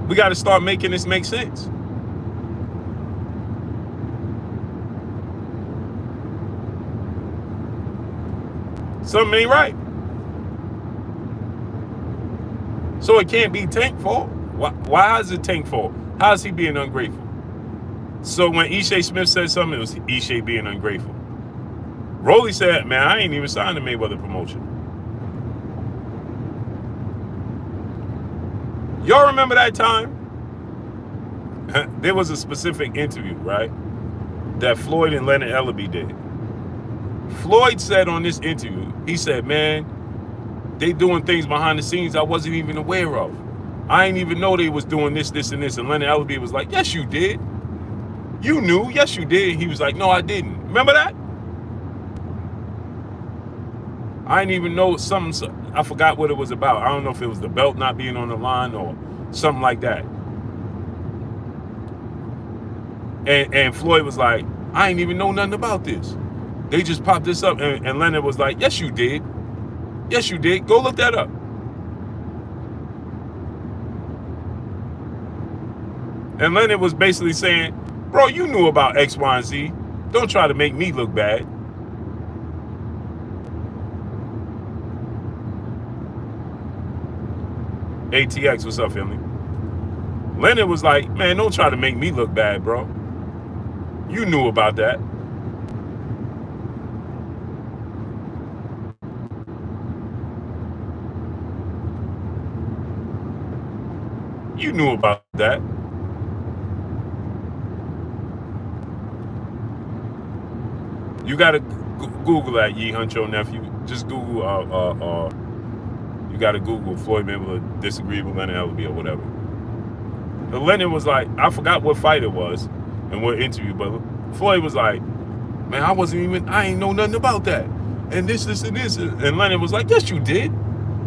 We got to start making this make sense. Something ain't right. So it can't be Tank's fault. Why is it Tank's fault? How is he being ungrateful? So when Ishe Smith said something, it was Ishe being ungrateful. Rolly said, man, I ain't even signed the Mayweather promotion. Y'all remember that time? There was a specific interview, right, that Floyd and Leonard Ellaby did. Floyd said on this interview, he said, man, they doing things behind the scenes I wasn't even aware of. I didn't even know they was doing this, this, and this. And Leonard Ellaby was like, yes, you did. You knew. Yes, you did. He was like, no, I didn't. Remember that? I didn't even know something. I forgot what it was about. I don't know if it was the belt not being on the line or something like that. And Floyd was like, I ain't even know nothing about this. They just popped this up. And Leonard was like, yes, you did. Yes, you did. Go look that up. And Leonard was basically saying, bro, you knew about X, Y, and Z. Don't try to make me look bad. ATX, what's up, family? Leonard was like, man, don't try to make me look bad, bro. You knew about that. You knew about that. You gotta Google that, Yee Huncho nephew. Just Google. You gotta Google Floyd Mayweather disagree with Leonard Ellaby or whatever. And Leonard was like, I forgot what fight it was and what interview, but Floyd was like, man, I ain't know nothing about that. And this, and this. And Leonard was like, yes, you did.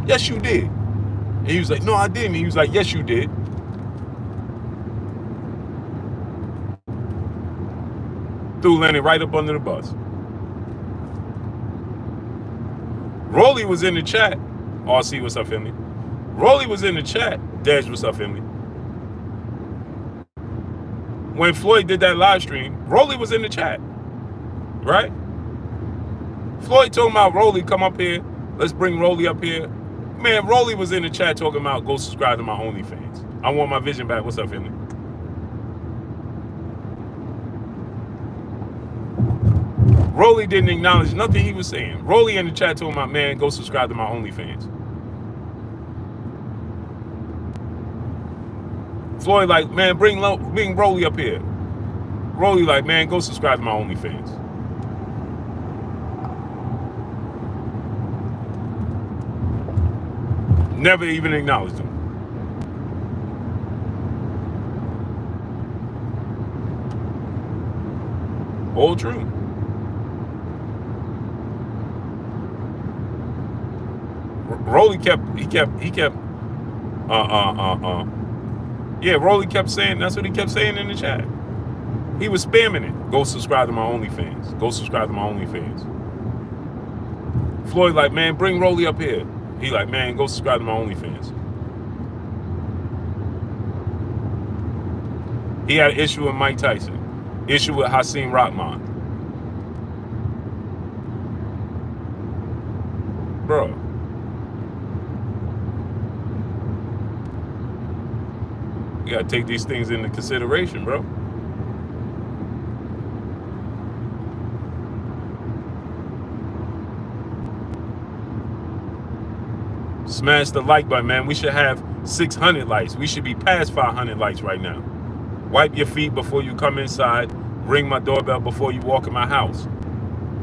Yes, you did. And he was like, no, I didn't. He was like, yes, you did. Threw Leonard right up under the bus. Rolly was in the chat. RC, what's up, family? Rolly was in the chat. Dej, what's up, family? When Floyd did that live stream, Rolly was in the chat. Right? Floyd told about Rolly, come up here. Let's bring Rolly up here. Man, Rolly was in the chat talking about go subscribe to my OnlyFans. I want my vision back. What's up, family? Rolly didn't acknowledge nothing he was saying. Rolly in the chat told my man, go subscribe to my OnlyFans. Floyd like, man, bring Rolly up here. Rolly like, man, go subscribe to my OnlyFans. Never even acknowledged him. All true. Rolly kept. Yeah, Rolly kept saying, that's what he kept saying in the chat. He was spamming it. Go subscribe to my OnlyFans. Go subscribe to my OnlyFans. Floyd like, man, bring Rolly up here. He like, man, go subscribe to my OnlyFans. He had an issue with Mike Tyson. Issue with Hasim Rahman. Bro. You gotta take these things into consideration, bro. Smash the like button, man. We should have 600 likes. We should be past 500 likes right now. Wipe your feet before you come inside. Ring my doorbell before you walk in my house.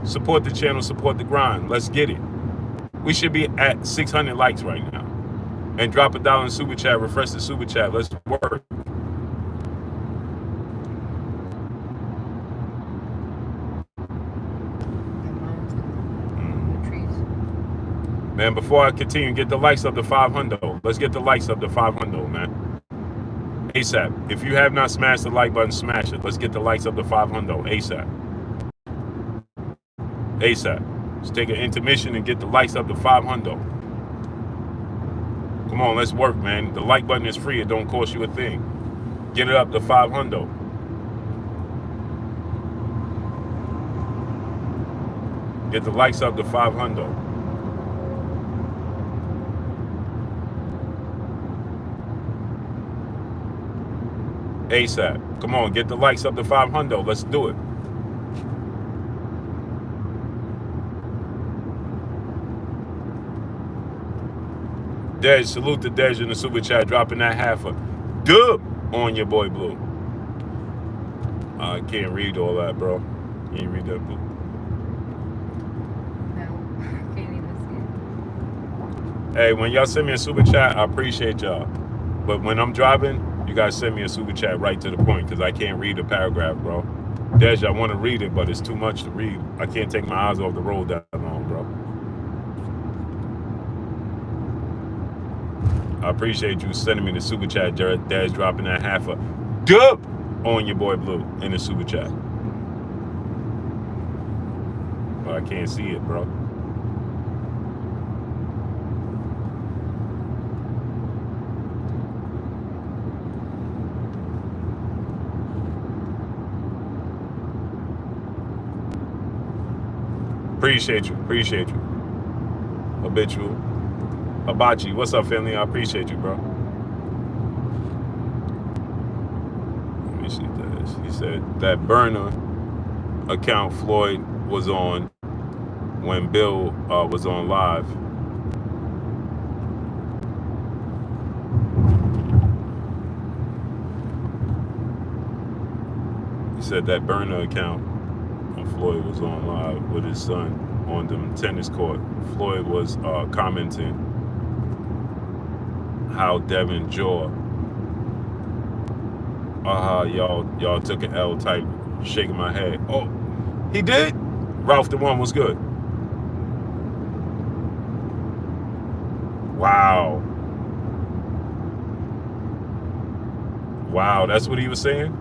Support the channel, support the grind. Let's get it. We should be at 600 likes right now. And drop $1 in super chat, refresh the super chat. Let's work. Man, before I continue, get the likes up to 500. Let's get the likes up to 500, man. ASAP. If you have not smashed the like button, smash it. Let's get the likes up to 500 ASAP. ASAP. Let's take an intermission and get the likes up to 500. Come on, let's work, man. The like button is free. It don't cost you a thing. Get it up to 500. Get the likes up to 500. ASAP. Come on, get the likes up to 500. Let's do it. Dej, salute to Dej in the super chat, dropping that half a dub on your boy Blue. I can't read all that, bro. You ain't read that, Blue. No, I can't even see it. Hey, when y'all send me a super chat, I appreciate y'all. But when I'm driving, you guys send me a super chat right to the point because I can't read a paragraph, bro. Dej, I want to read it, but it's too much to read. I can't take my eyes off the road that long, bro. I appreciate you sending me the super chat, Dej, dropping that half a dub on your boy Blue in the super chat. But I can't see it, bro. Appreciate you. Habitual. Abachi, what's up, family? I appreciate you, bro. Let me see this. He said that burner account Floyd was on when Bill was on live. He said that burner account when Floyd was on live with his son on the tennis court. Floyd was commenting how Devin jaw. Y'all took an L type, shaking my head. Oh, he did? Ralph the One was good. Wow. Wow, that's what he was saying?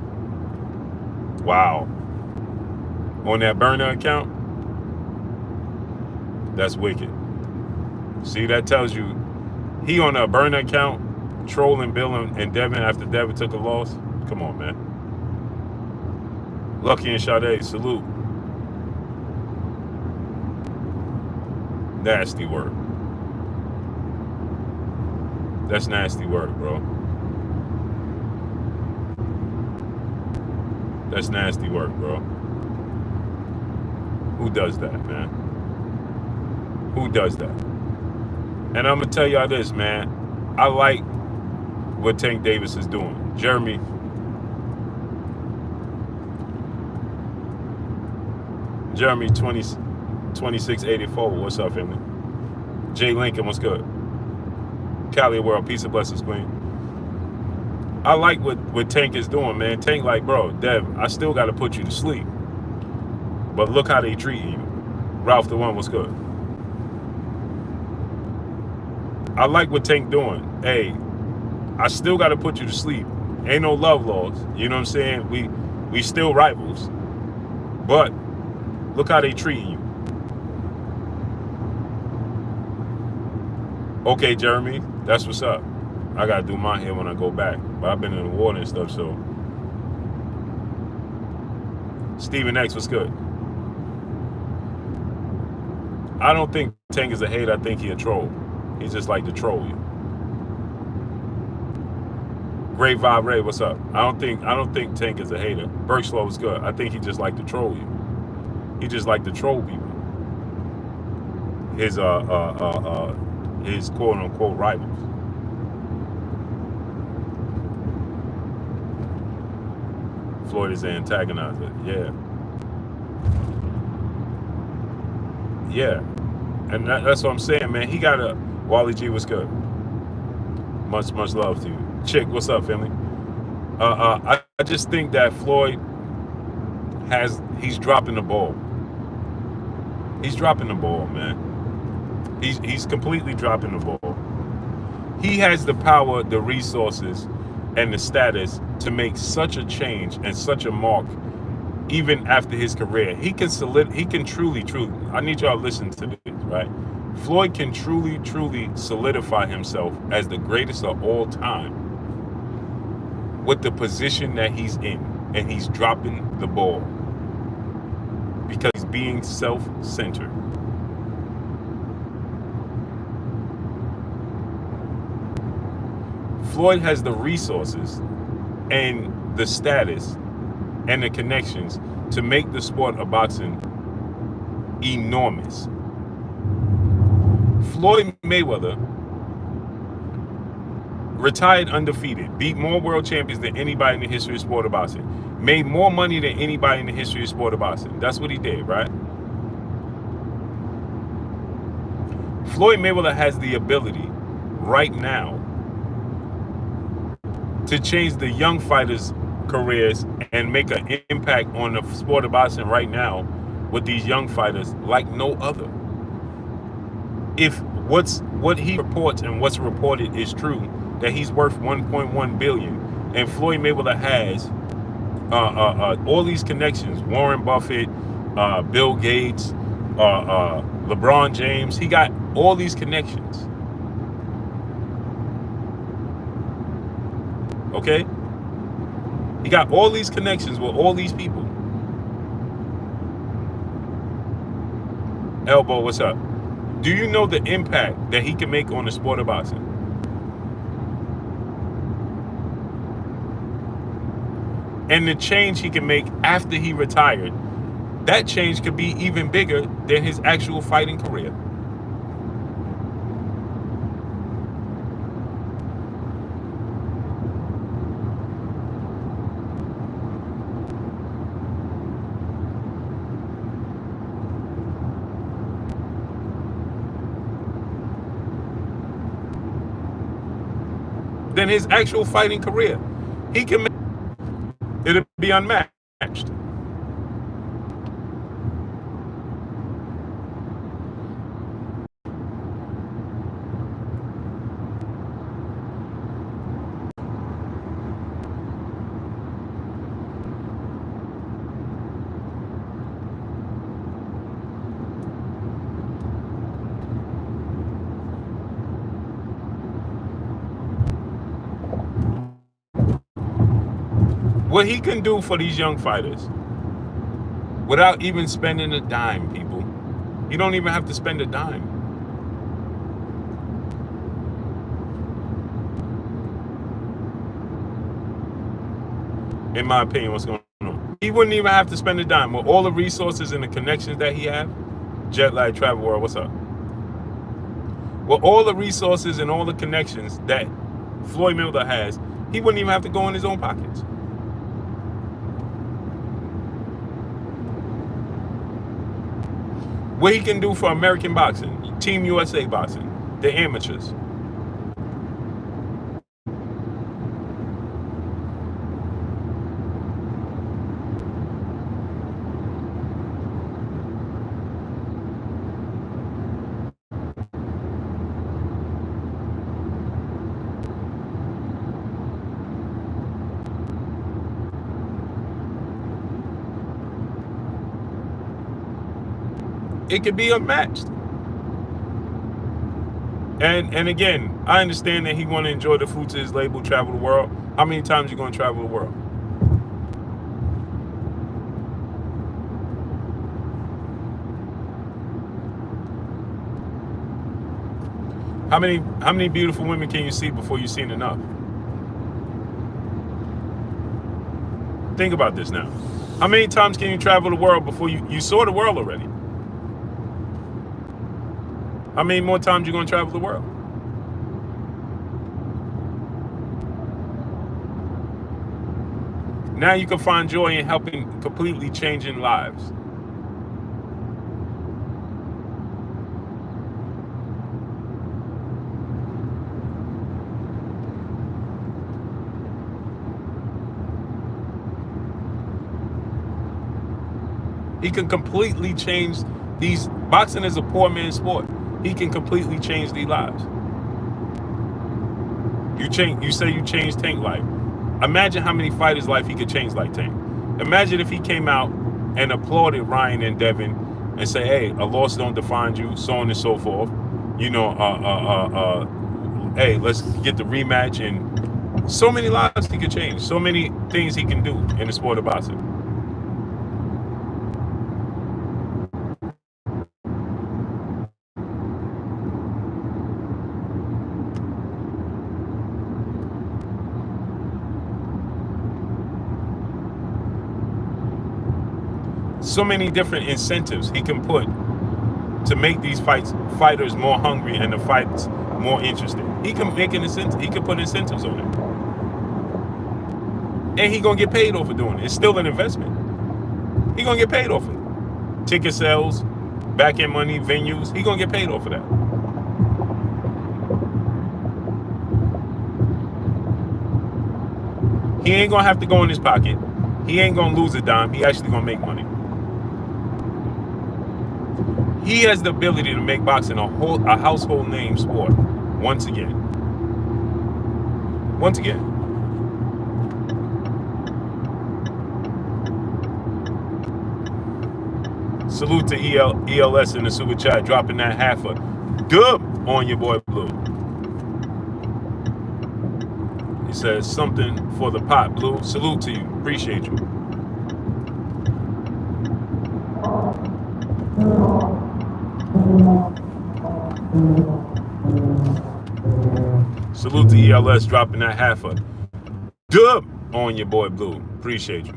Wow. On that burner account? That's wicked. See, that tells you he on a burner account trolling Bill and Devin after Devin took a loss. Come on, man. Lucky and Sade, salute. Nasty work. That's nasty work, bro. That's nasty work, bro. Who does that, man? Who does that? And I'm going to tell y'all this, man. I like what Tank Davis is doing. Jeremy. Jeremy 2684. What's up, family? Jay Lincoln, what's good? Cali World, peace and blessings, queen. I like what Tank is doing, man. Tank like, bro, Dev, I still got to put you to sleep. But look how they treat you. Ralph the One, what's good? I like what Tank doing. Hey, I still got to put you to sleep. Ain't no love laws. You know what I'm saying? We still rivals. But look how they treat you. Okay, Jeremy, that's what's up. I got to do my hair when I go back. But I've been in the water and stuff, so. Stephen X, what's good? I don't think Tank is a hater. I think he a troll. He just like to troll you. Great Vibe Ray, what's up? I don't think Tank is a hater. Berkshlow is good. I think he just like to troll you. He just like to troll people. His quote unquote rivals. Floyd is an antagonizer. Yeah. And that's what I'm saying, man. He got a Wally G, what's good? Much love to you. Chick, what's up, family? I just think that Floyd he's dropping the ball. He's dropping the ball, man. He's completely dropping the ball. He has the power, the resources, and the status to make such a change and such a mark even after his career. He can truly, I need y'all to listen to this, right? Floyd can truly solidify himself as the greatest of all time with the position that he's in, and he's dropping the ball because he's being self-centered. Floyd has the resources and the status and the connections to make the sport of boxing enormous. Floyd Mayweather retired undefeated, beat more world champions than anybody in the history of sport of boxing, made more money than anybody in the history of sport of boxing. That's what he did, right? Floyd Mayweather has the ability right now to change the young fighters' careers and make an impact on the sport of boxing right now with these young fighters like no other. If what he reports and what's reported is true, that he's worth 1.1 billion, and Floyd Mayweather has all these connections: Warren Buffett, Bill Gates, LeBron James. He got all these connections. Okay? He got all these connections with all these people. Elbow, what's up? Do you know the impact that he can make on the sport of boxing? And the change he can make after he retired, that change could be even bigger than his actual fighting career. Than his actual fighting career. He can make, it'll be unmatched. What he can do for these young fighters without even spending a dime, people. You don't even have to spend a dime. In my opinion, what's going on? He wouldn't even have to spend a dime. With all the resources and the connections that he have, Jet Lag Travel World, what's up? With all the resources and all the connections that Floyd Mayweather has, he wouldn't even have to go in his own pockets. What he can do for American boxing, Team USA boxing, the amateurs. It could be unmatched. And again, I understand that he want to enjoy the fruits of his label, travel the world. How many times you going to travel the world? How many beautiful women can you see before you've seen enough? Think about this now. How many times can you travel the world before you saw the world already? How many more times you going to travel the world? Now you can find joy in helping completely changing lives. He can completely change these. Boxing is a poor man's sport. He can completely change these lives. You say you changed Tank life. Imagine how many fighters' life he could change like Tank. Imagine if he came out and applauded Ryan and Devin and say, "Hey, a loss don't define you," so on and so forth. Hey, let's get the rematch, and so many lives he could change. So many things he can do in the sport of boxing. So many different incentives he can put to make these fighters more hungry and the fights more interesting. He can make an incentive. He can put incentives on it, and he gonna get paid off of doing it. It's still an investment. He gonna get paid off of it. Ticket sales, back end money, venues. He gonna get paid off of that. He ain't gonna have to go in his pocket. He ain't gonna lose a dime. He actually gonna make money. He has the ability to make boxing a household name sport once again. Once again. Salute to ELS in the super chat, dropping that half a dub on your boy Blue. He says something for the pot, Blue. Salute to you. Appreciate you. Salute to ELS dropping that half a dub on your boy Blue. Appreciate you.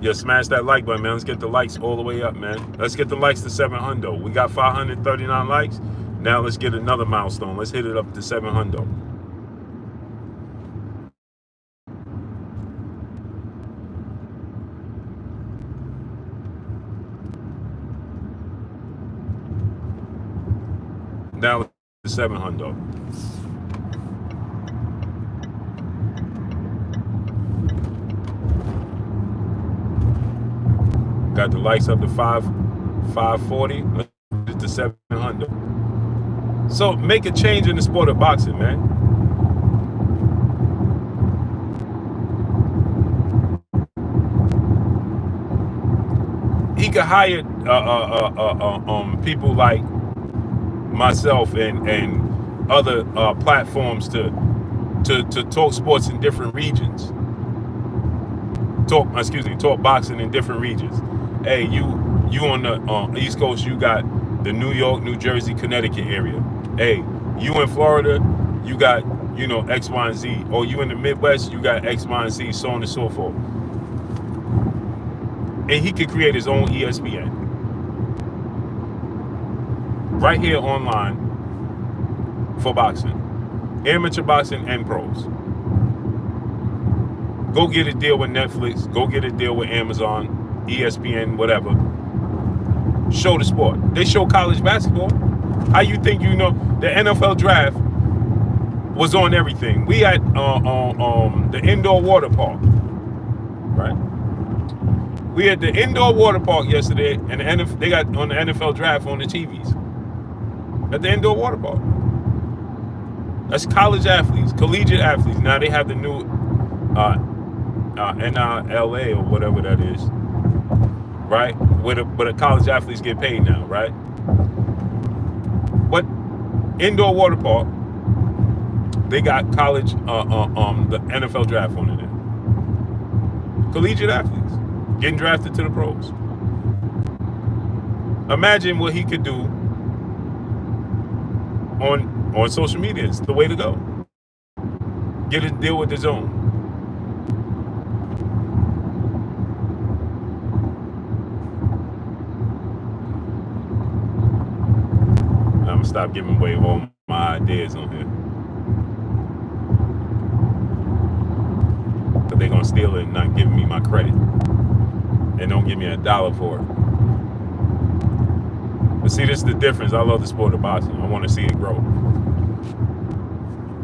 Yeah, smash that like button, man. Let's get the likes all the way up, man. Let's get the likes to 700. We got 539 likes. Now let's get another milestone. Let's hit it up to 700. Now it's 700. Got the likes up to 540. It's to 700. So make a change in the sport of boxing, man. He could hire people like myself and other platforms to talk sports in different regions. Talk boxing in different regions. Hey, you on the East Coast, you got the New York, New Jersey, Connecticut area. Hey, you in Florida, you got, X, Y, and Z. Or you in the Midwest, you got X, Y, and Z, so on and so forth. And he could create his own ESPN. Right here online for boxing. Amateur boxing and pros. Go get a deal with Netflix. Go get a deal with Amazon, ESPN, whatever. Show the sport. They show college basketball. How you think the NFL draft was on everything? We had the indoor water park, right? We had the indoor water park yesterday, and they got on the NFL draft on the TVs at the indoor water park. That's college athletes, collegiate athletes. Now they have the new NILA or whatever that is, right? Where the college athletes get paid now, right? But indoor water park, they got college, the NFL draft on it. Collegiate athletes getting drafted to the pros. Imagine what he could do on social media. It's the way to go. Get a deal with the zone. stop giving away all my ideas on here. But they're gonna steal it and not give me my credit. And don't give me $1 for it. But see, this is the difference. I love the sport of boxing. I want to see it grow.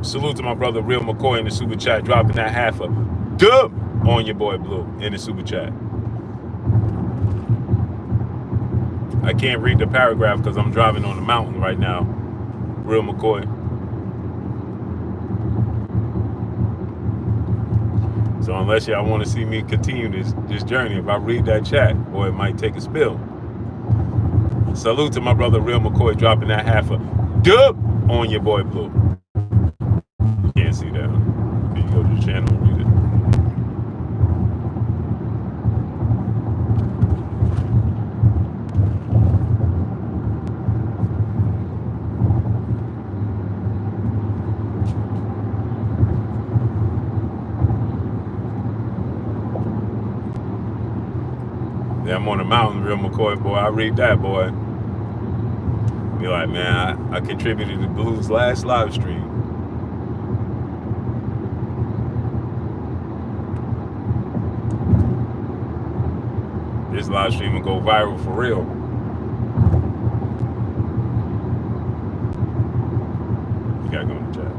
Salute to my brother Real McCoy in the super chat, dropping that half a dub on your boy Blue in the super chat. I can't read the paragraph because I'm driving on the mountain right now. Real McCoy. So unless y'all want to see me continue this journey, if I read that chat, boy, it might take a spill. Salute to my brother Real McCoy dropping that half a dub on your boy Blue. You can't see that. Can you go to the channel and read it? Yeah, I'm on the mountain, Real McCoy, boy. I read that, boy. Be like, man, I contributed to Blue's last live stream. This live stream will go viral for real. You gotta go in the chat.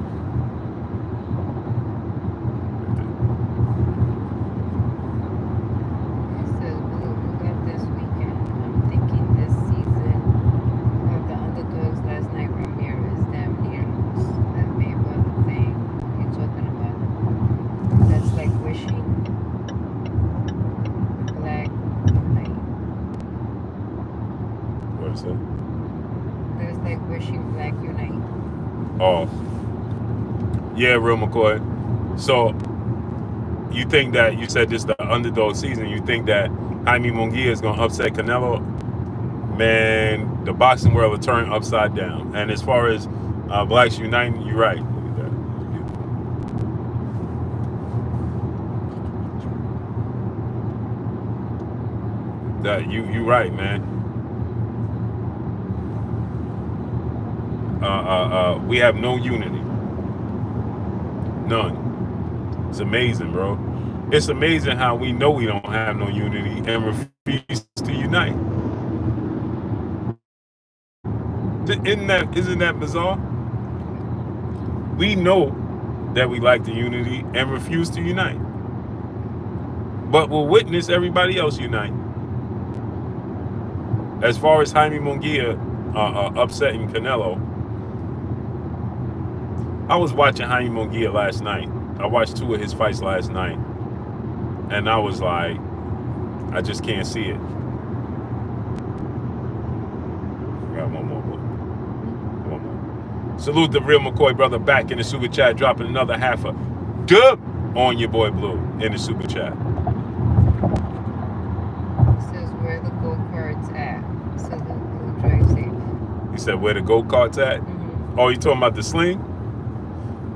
There's like wishing black unite. Oh, yeah, Real McCoy. So you think that you said this the underdog season? You think that Jaime Munguia is gonna upset Canelo? Man, the boxing world will turn upside down. And as far as blacks uniting, you're right. Look at that. You right, man. We have no unity. None. It's amazing, bro. It's amazing how we know we don't have no unity and refuse to unite. Isn't that bizarre? We know that we like the unity and refuse to unite. But we'll witness everybody else unite. As far as Jaime Munguia upsetting Canelo, I was watching Haney Munguia last night. I watched 2 of his fights last night. And I was like, I just can't see it. Got one more. Salute the Real McCoy brother back in the super chat, dropping another half a dub on your boy Blue in the super chat. It says where the go-karts at. Salute Blue, drive safe. He said where the go-karts at? Mm-hmm. Oh, you talking about the sling?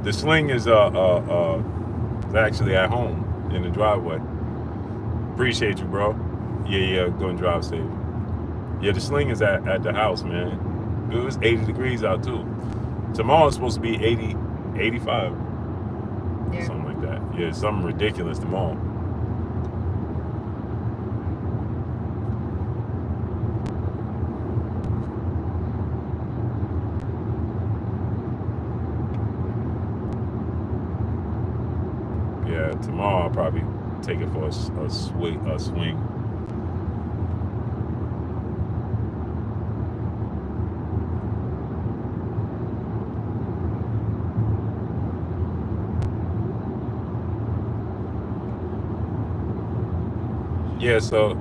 The sling is actually at home in the driveway. Appreciate you, bro. Yeah, go and drive safe. Yeah, the sling is at the house, man. It was 80 degrees out too. Tomorrow it's supposed to be 80, 85. Yeah. Something like that. Yeah, something ridiculous tomorrow. Yeah, tomorrow I'll probably take it for a swing. Yeah, so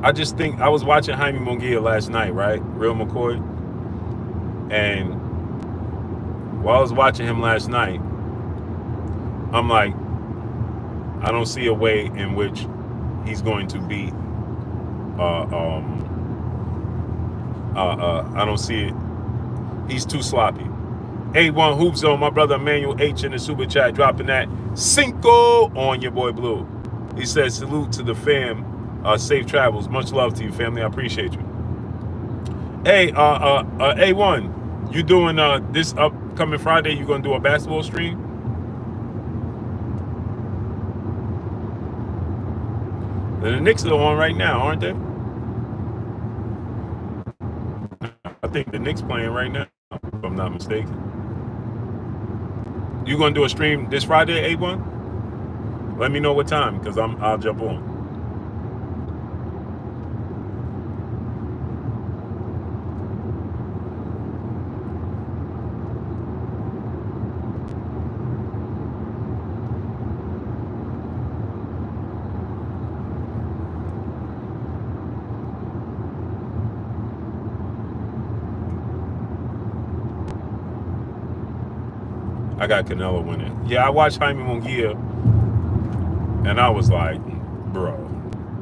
I just think I was watching Jaime Munguia last night, right? Real McCoy. And while I was watching him last night, I'm like, I don't see a way in which he's going to beat. I don't see it. He's too sloppy. A1 Hoop Zone, my brother Emmanuel H in the super chat, dropping that cinco on your boy Blue. He says, salute to the fam. Safe travels. Much love to you, family. I appreciate you. Hey, A1, You doing this upcoming Friday? You gonna do a basketball stream? The Knicks are on right now, aren't they? I think the Knicks playing right now, if I'm not mistaken. You gonna do a stream this Friday, A1? Let me know what time, because I'll jump on. I got Canelo winning. Yeah, I watched Jaime Munguia, and I was like, bro,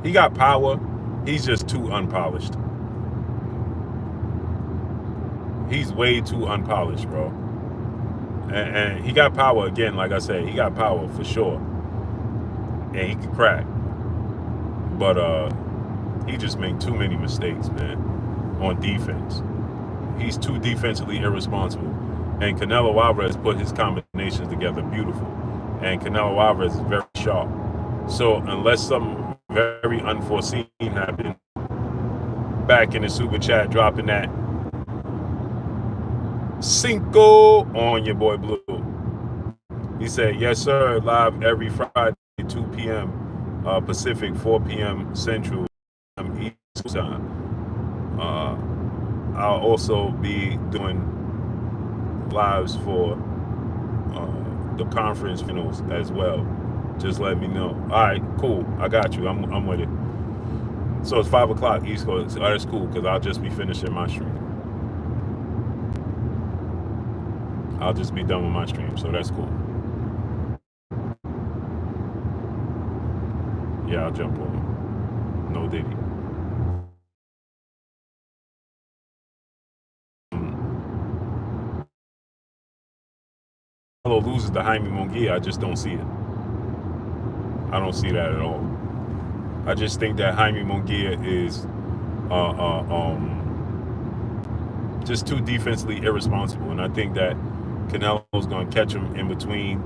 he got power. He's just too unpolished. He's way too unpolished, bro. And he got power again, like I said, he got power for sure. And he can crack. But he just made too many mistakes, man, on defense. He's too defensively irresponsible. And Canelo Alvarez put his combinations together beautiful. And Canelo Alvarez is very sharp. So unless something very unforeseen happened, back in the super chat dropping that Cinco on your boy Blue. He said, yes, sir, live every Friday, 2 p.m. Pacific, 4 p.m. Central, East time. I'll also be doing lives for the conference finals as well. Just let me know. All right, cool. I got you. I'm with it. So it's 5 o'clock East Coast. Oh, that's cool because I'll just be finishing my stream. I'll just be done with my stream, so that's cool. Yeah, I'll jump on. No Diddy. Canelo loses to Jaime Munguia, I just don't see it. I don't see that at all. I just think that Jaime Munguia is just too defensively irresponsible, and I think that Canelo's going to catch him in between,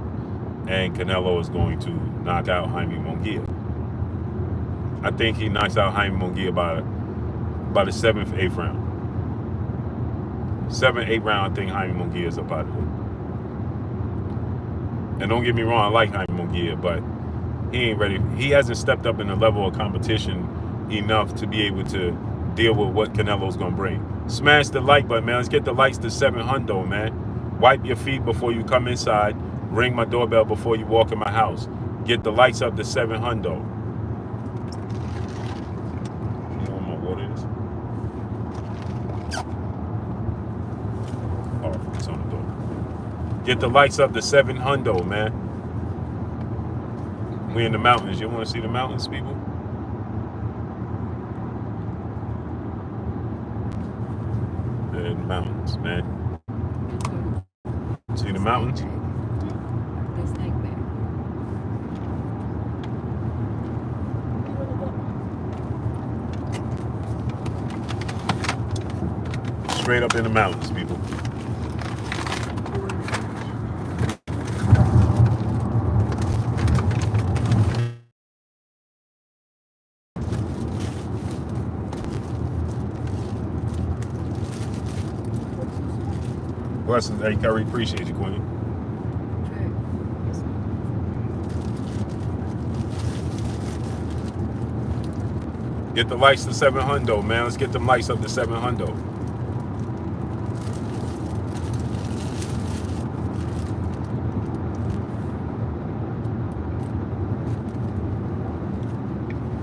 and Canelo is going to knock out Jaime Munguia. I think he knocks out Jaime Munguia by the 7th, 8th round. 7th, 8th round, I think Jaime Munguia is up out of it. And don't get me wrong, I like Jaime Munguia, but he ain't ready. He hasn't stepped up in the level of competition enough to be able to deal with what Canelo's going to bring. Smash the like button, man. Let's get the likes to 700, man. Wipe your feet before you come inside. Ring my doorbell before you walk in my house. Get the lights up to 700. You know what my water is? Oh, it's on the door. Get the lights up to 700, man. We in the mountains. You want to see the mountains, people? They're in the mountains, man. See the mountains? Straight up in the mountains, people. Blessings, hey Curry, appreciate you, Queen. Get the lights to 700, man. Let's get them lights up to 700.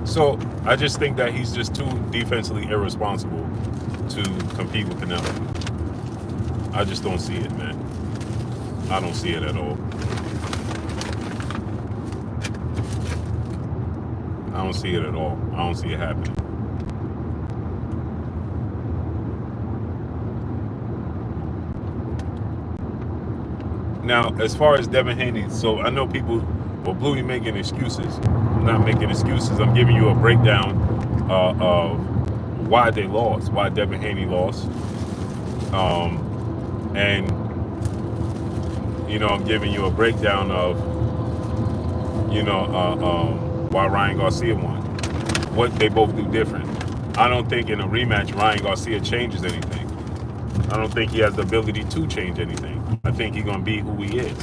So I just think that he's just too defensively irresponsible to compete with Canelo. I just don't see it, man. I don't see it at all. I don't see it at all. I don't see it happening. Now, as far as Devin Haney, so I know people, well, Blue, you making excuses. I'm not making excuses. I'm giving you a breakdown of why they lost, why Devin Haney lost. And, I'm giving you a breakdown of, why Ryan Garcia won. What they both do different. I don't think in a rematch Ryan Garcia changes anything. I don't think he has the ability to change anything. I think he's going to be who he is.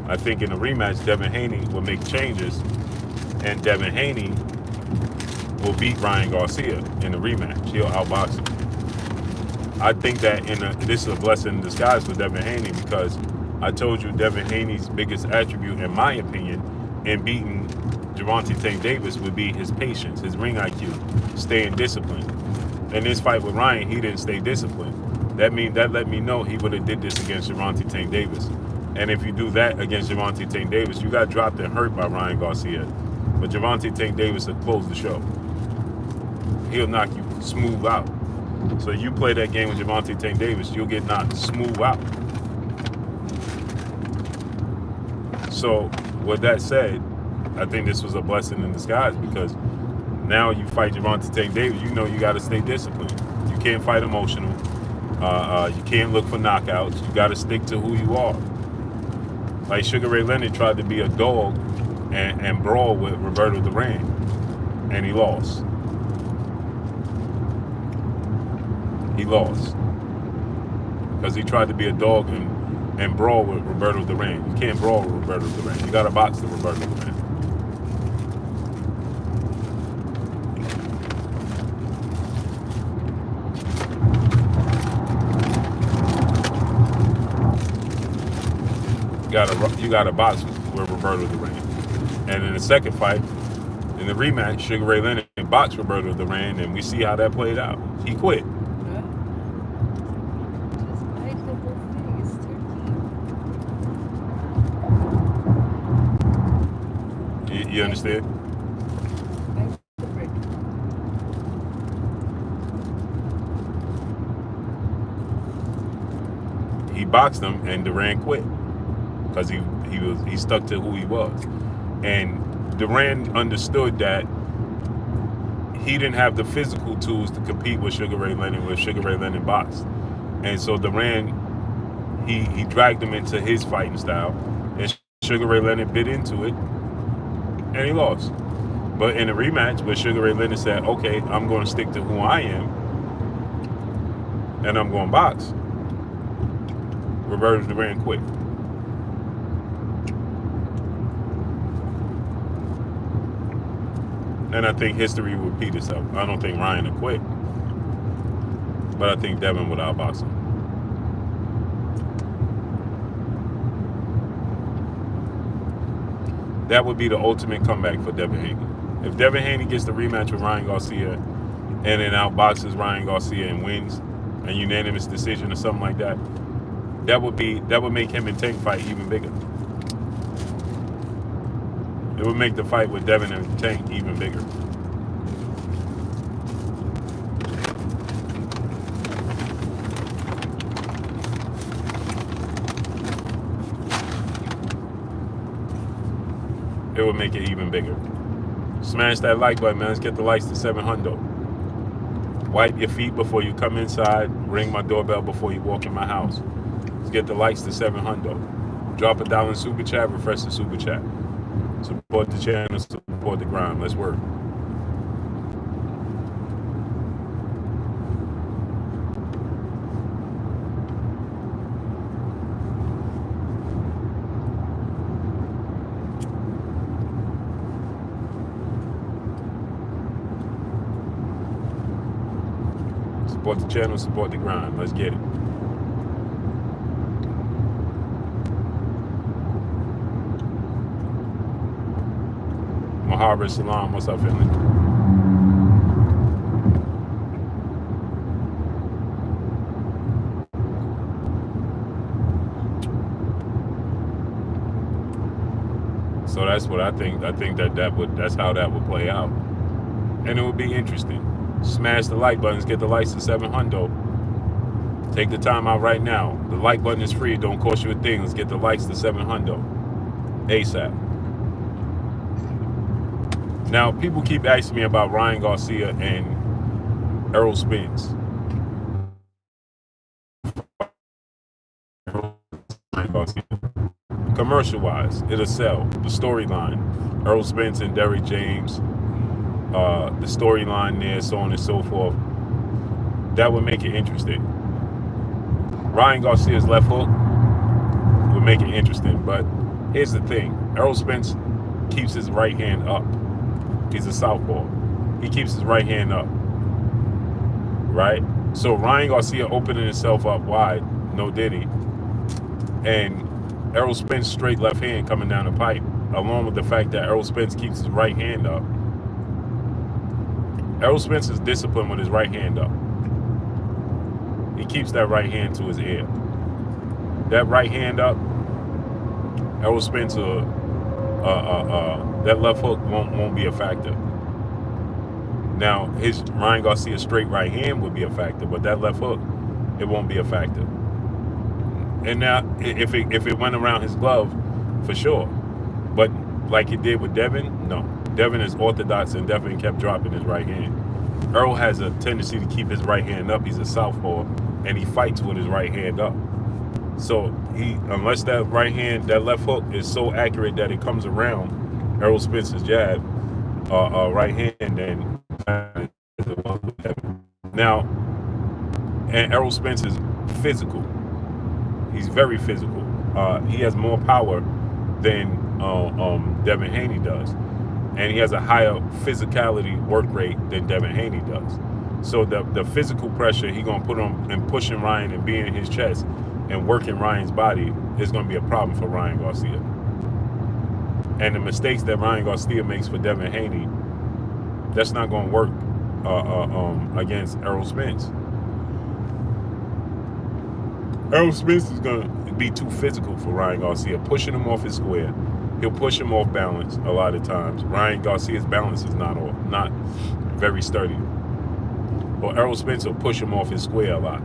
I think in a rematch, Devin Haney will make changes, and Devin Haney will beat Ryan Garcia in the rematch. He'll outbox him. I think that this is a blessing in disguise for Devin Haney, because I told you Devin Haney's biggest attribute, in my opinion, in beating Gervonta Tank Davis would be his patience, his ring IQ, staying disciplined. In this fight with Ryan, he didn't stay disciplined. That let me know he would have did this against Gervonta Tank Davis. And if you do that against Gervonta Tank Davis, you got dropped and hurt by Ryan Garcia. But Gervonta Tank Davis will close the show. He'll knock you smooth out. So you play that game with Gervonta Tank Davis, you'll get knocked smooth out. So with that said, I think this was a blessing in disguise, because now you fight Gervonta Tank Davis, you got to stay disciplined. You can't fight emotional. You can't look for knockouts. You got to stick to who you are. Like Sugar Ray Leonard tried to be a dog and brawl with Roberto Duran, and he lost. He lost because he tried to be a dog and brawl with Roberto Duran. You can't brawl with Roberto Duran. You got to box the Roberto Duran. You got to box with Roberto Duran. And in the second fight, in the rematch, Sugar Ray Leonard boxed Roberto Duran, and we see how that played out. He quit. You understand? He boxed him, and Duran quit because he stuck to who he was. And Duran understood that he didn't have the physical tools to compete with Sugar Ray Leonard when Sugar Ray Leonard boxed. And so Duran, he dragged him into his fighting style, and Sugar Ray Leonard bit into it, and he lost. But in a rematch where Sugar Ray Leonard said, okay, I'm going to stick to who I am, and I'm going to box, Roberto Duran quit. And I think history will repeat itself. I don't think Ryan will quit, but I think Devin would outbox him. That would be the ultimate comeback for Devin Haney. If Devin Haney gets the rematch with Ryan Garcia and then outboxes Ryan Garcia and wins a unanimous decision or something like that, that would make him and Tank fight even bigger. It would make the fight with Devin and Tank even bigger. It would make it even bigger. Smash that like button, man. Let's get the likes to 700. Wipe your feet before you come inside. Ring my doorbell before you walk in my house. Let's get the likes to 700. Drop $1 in super chat. Refresh the super chat. Support the channel. Support the grind. Let's work. Support the channel, support the grind. Let's get it. Mahara Salam, what's up, family? So that's what I think. I think that's how that would play out. And it would be interesting. Smash the like buttons, get the likes to 700. Take the time out right now. The like button is free, it don't cost you a thing. Let's get the likes to 700 ASAP. Now, people keep asking me about Ryan Garcia and Errol Spence. Garcia. Commercial-wise, it'll sell. The storyline, Errol Spence and Derrick James, the storyline there, so on and so forth. That would make it interesting. Ryan Garcia's left hook would make it interesting, but here's the thing. Errol Spence keeps his right hand up. He's a southpaw. He keeps his right hand up, right? So Ryan Garcia opening himself up wide, no diddy, and Errol Spence straight left hand coming down the pipe, along with the fact that Errol Spence keeps his right hand up. Errol Spence is disciplined with his right hand up. He keeps that right hand to his ear. That right hand up, Errol Spence, that left hook won't be a factor. Now, his Ryan Garcia straight right hand would be a factor, but that left hook, it won't be a factor. And now, if it went around his glove, for sure. But like it did with Devin, no. Devin is orthodox and Devin kept dropping his right hand. Errol has a tendency to keep his right hand up. He's a southpaw, and he fights with his right hand up. So unless that right hand, that left hook is so accurate that it comes around Errol Spence's jab, right hand, then now, and Errol Spence is physical. He's very physical. He has more power than Devin Haney does. And he has a higher physicality work rate than Devin Haney does. So the physical pressure he going to put on and pushing Ryan and being in his chest and working Ryan's body is going to be a problem for Ryan Garcia. And the mistakes that Ryan Garcia makes for Devin Haney, that's not going to work against Errol Spence. Errol Spence is going to be too physical for Ryan Garcia, pushing him off his square. He'll push him off balance a lot of times. Ryan Garcia's balance is not very sturdy. But Errol Spence will push him off his square a lot.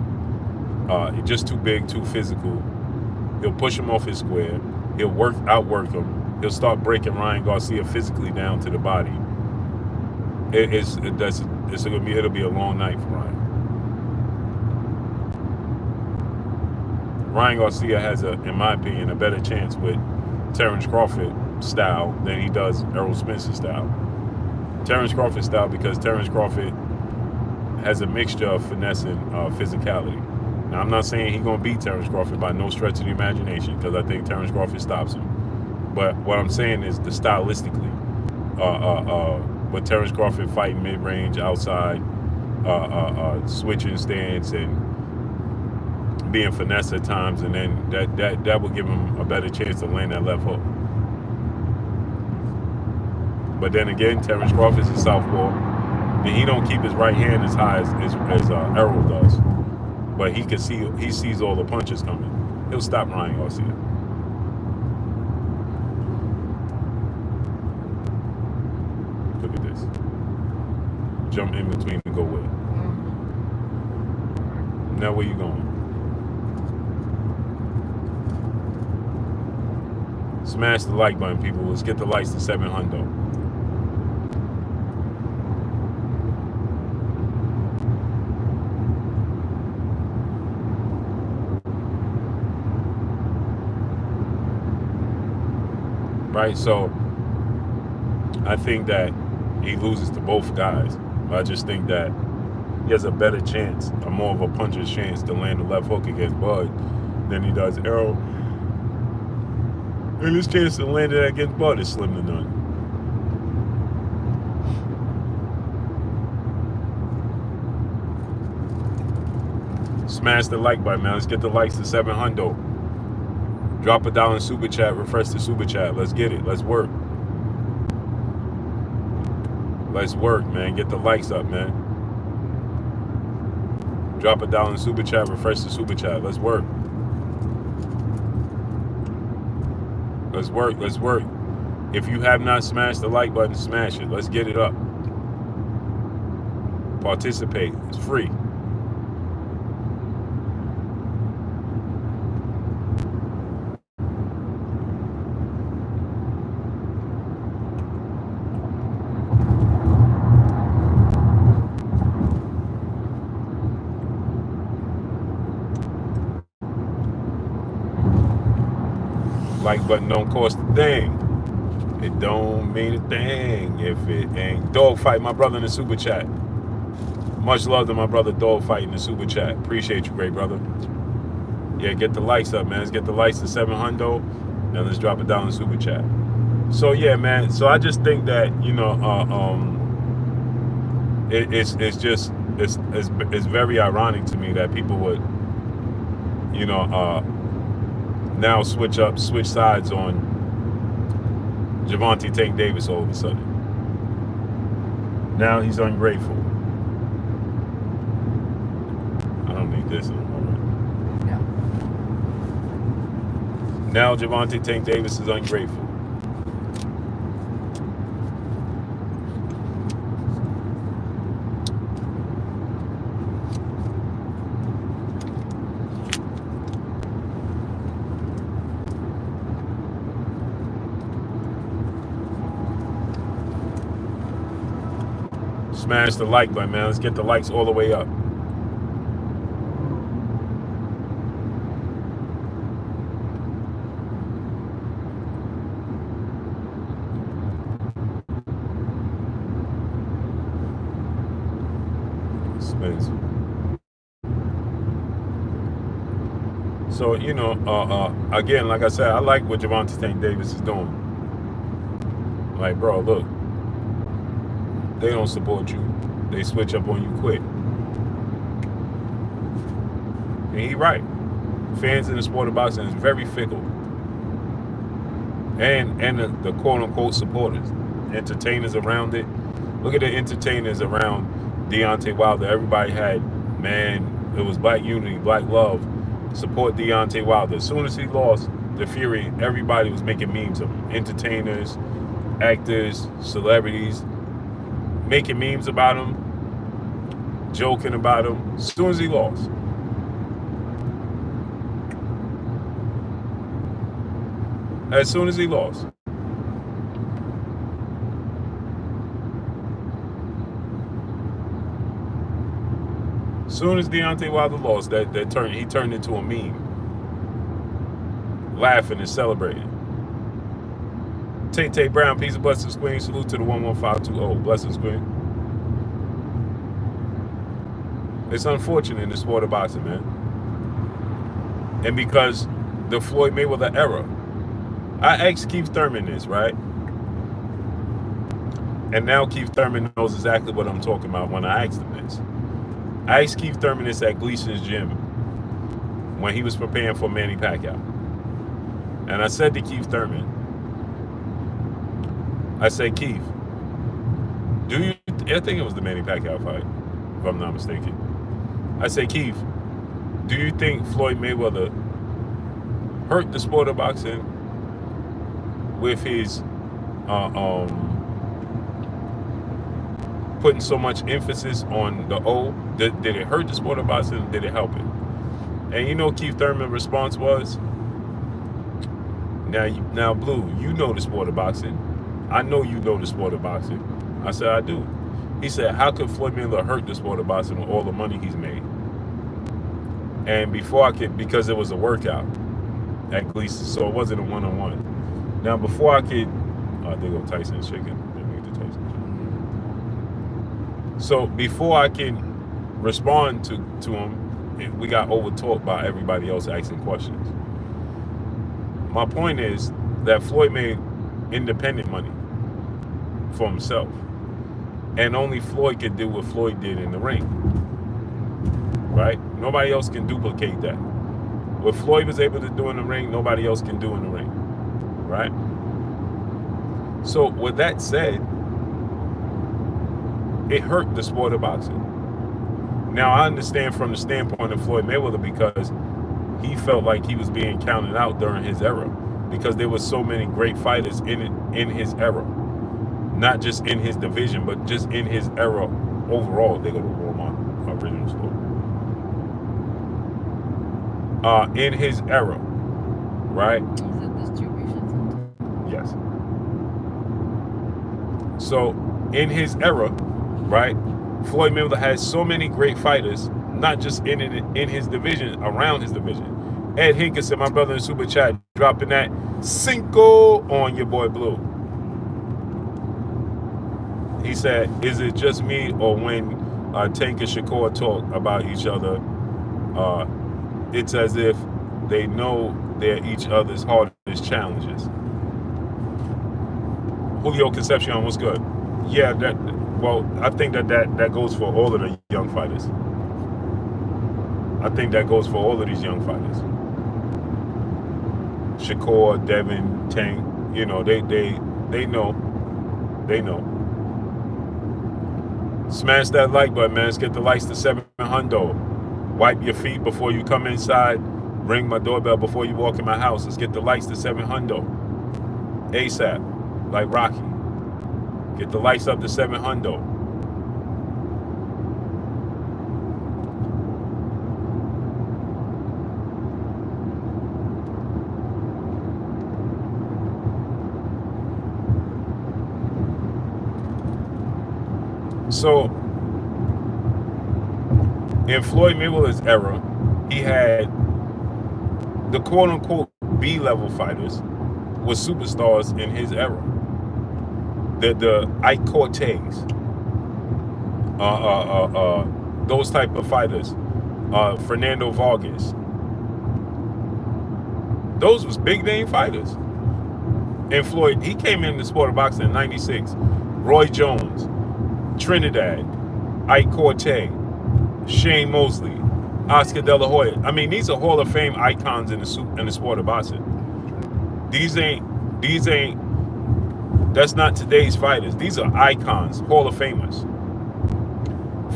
Just too big, too physical. He'll push him off his square. He'll outwork him. He'll start breaking Ryan Garcia physically down to the body. It'll be a long night for Ryan. Ryan Garcia has, in my opinion, a better chance with Terrence Crawford style than he does Errol Spence's style. Terrence Crawford style because Terrence Crawford has a mixture of finesse and physicality. Now, I'm not saying he's going to beat Terrence Crawford by no stretch of the imagination because I think Terrence Crawford stops him. But what I'm saying is stylistically, with Terrence Crawford fighting mid-range, outside, switching stance and being finesse at times, and then that will give him a better chance to land that left hook. But then again, Terrence Crawford's a southpaw, and he don't keep his right hand as high as Errol does. But he sees all the punches coming. He'll stop Ryan Garcia. Look at this. Jump in between to go with. Now where you going? Smash the like button, people. Let's get the likes to 700. Right, so I think that he loses to both guys. I just think that he has a better chance, a more of a puncher's chance to land the left hook against Bud than he does Errol. And his chance to land it against Bud is slim to none. Smash the like button, man. Let's get the likes to 700. Drop $1 in super chat. Refresh the super chat. Let's get it. Let's work. Let's work, man. Get the likes up, man. Drop $1 in super chat. Refresh the super chat. Let's work. Let's work. Let's work. If you have not smashed the like button, smash it. Let's get it up. Participate. It's free. Like button don't cost a thing. It don't mean a thing if it ain't. Dogfight, my brother in the super chat. Much love to my brother Dogfight in the super chat. Appreciate you, great brother. Yeah, get the likes up, man. Let's get the likes to 700. And let's drop it down in the super chat. So yeah, man. So I just think that, you know, it's very ironic to me that people would, you know, now switch sides on Gervonta Tank Davis all of a sudden. Now he's ungrateful. I don't need this anymore. No. Now Gervonta Tank Davis is ungrateful. Smash the like button, man. Let's get the likes all the way up. So, you know, again, like I said, I like what Gervonta Tank Davis is doing. Like, bro, look. They don't support you. They switch up on you quick. And he right. Fans in the sport of boxing is very fickle. And the quote-unquote supporters. Entertainers around it. Look at the entertainers around Deontay Wilder. Everybody had, man, it was black unity, black love. Support Deontay Wilder. As soon as he lost the Fury, everybody was making memes of him. Entertainers, actors, celebrities, making memes about him, joking about him, as soon as he lost. As soon as he lost. As soon as Deontay Wilder lost, he turned into a meme. Laughing and celebrating. Tay Brown, peace and blessings, Queen. Salute to the 11520. Blessings, Queen. It's unfortunate in the sport of boxing, man. And because the Floyd Mayweather era, I asked Keith Thurman this, right? And now Keith Thurman knows exactly what I'm talking about when I asked him this. I asked Keith Thurman this at Gleason's gym when he was preparing for Manny Pacquiao. And I said to Keith Thurman, I said, Keith, I think it was the Manny Pacquiao fight, if I'm not mistaken. I said, Keith, do you think Floyd Mayweather hurt the sport of boxing with his putting so much emphasis on the O? Did it hurt the sport of boxing? Did it help it? And you know Keith Thurman's response was, now Blue, you know the sport of boxing. I know you know the sport of boxing. I said, I do. He said, how could Floyd Mayweather hurt the sport of boxing with all the money he's made? And because it was a workout at Gleason, so it wasn't a one-on-one. Now, before I could, there go Tyson's shaking. So before I can respond to him, we got over-talked by everybody else asking questions. My point is that Floyd made independent money for himself. And only Floyd could do what Floyd did in the ring. Right? Nobody else can duplicate that. What Floyd was able to do in the ring, nobody else can do in the ring. Right? So with that said, it hurt the sport of boxing. Now I understand from the standpoint of Floyd Mayweather because he felt like he was being counted out during his era because there were so many great fighters in his era. Not just in his division, but just in his era overall. They go to Walmart, original store. In his era, right? Is it distribution center? Yes. So, in his era, right, Floyd Mayweather had so many great fighters, not just in his division, around his division. Ed Hinkinson, my brother in Super Chat, dropping that Cinco on your boy Blue. He said, is it just me or when Tank and Shakur talk about each other, it's as if they know they're each other's hardest challenges? Julio Concepcion, what's good? Yeah, I think that goes for all of the young fighters. I think that goes for all of these young fighters. Shakur, Devin, Tank, you know, they know. They know. Smash that like button, man. Let's get the likes to 700. Wipe your feet before you come inside. Ring my doorbell before you walk in my house. Let's get the likes to 700. ASAP, like Rocky. Get the likes up to 700. So, in Floyd Mayweather's era, he had the quote-unquote B-level fighters were superstars in his era. The Ike Cortez, those type of fighters, Fernando Vargas. Those was big-name fighters. And Floyd, he came in the sport of boxing in '96. Roy Jones, Trinidad, Ike Cortez, Shane Mosley, Oscar De La Hoya. I mean, these are Hall of Fame icons in the sport of boxing. These ain't. That's not today's fighters. These are icons, Hall of Famers.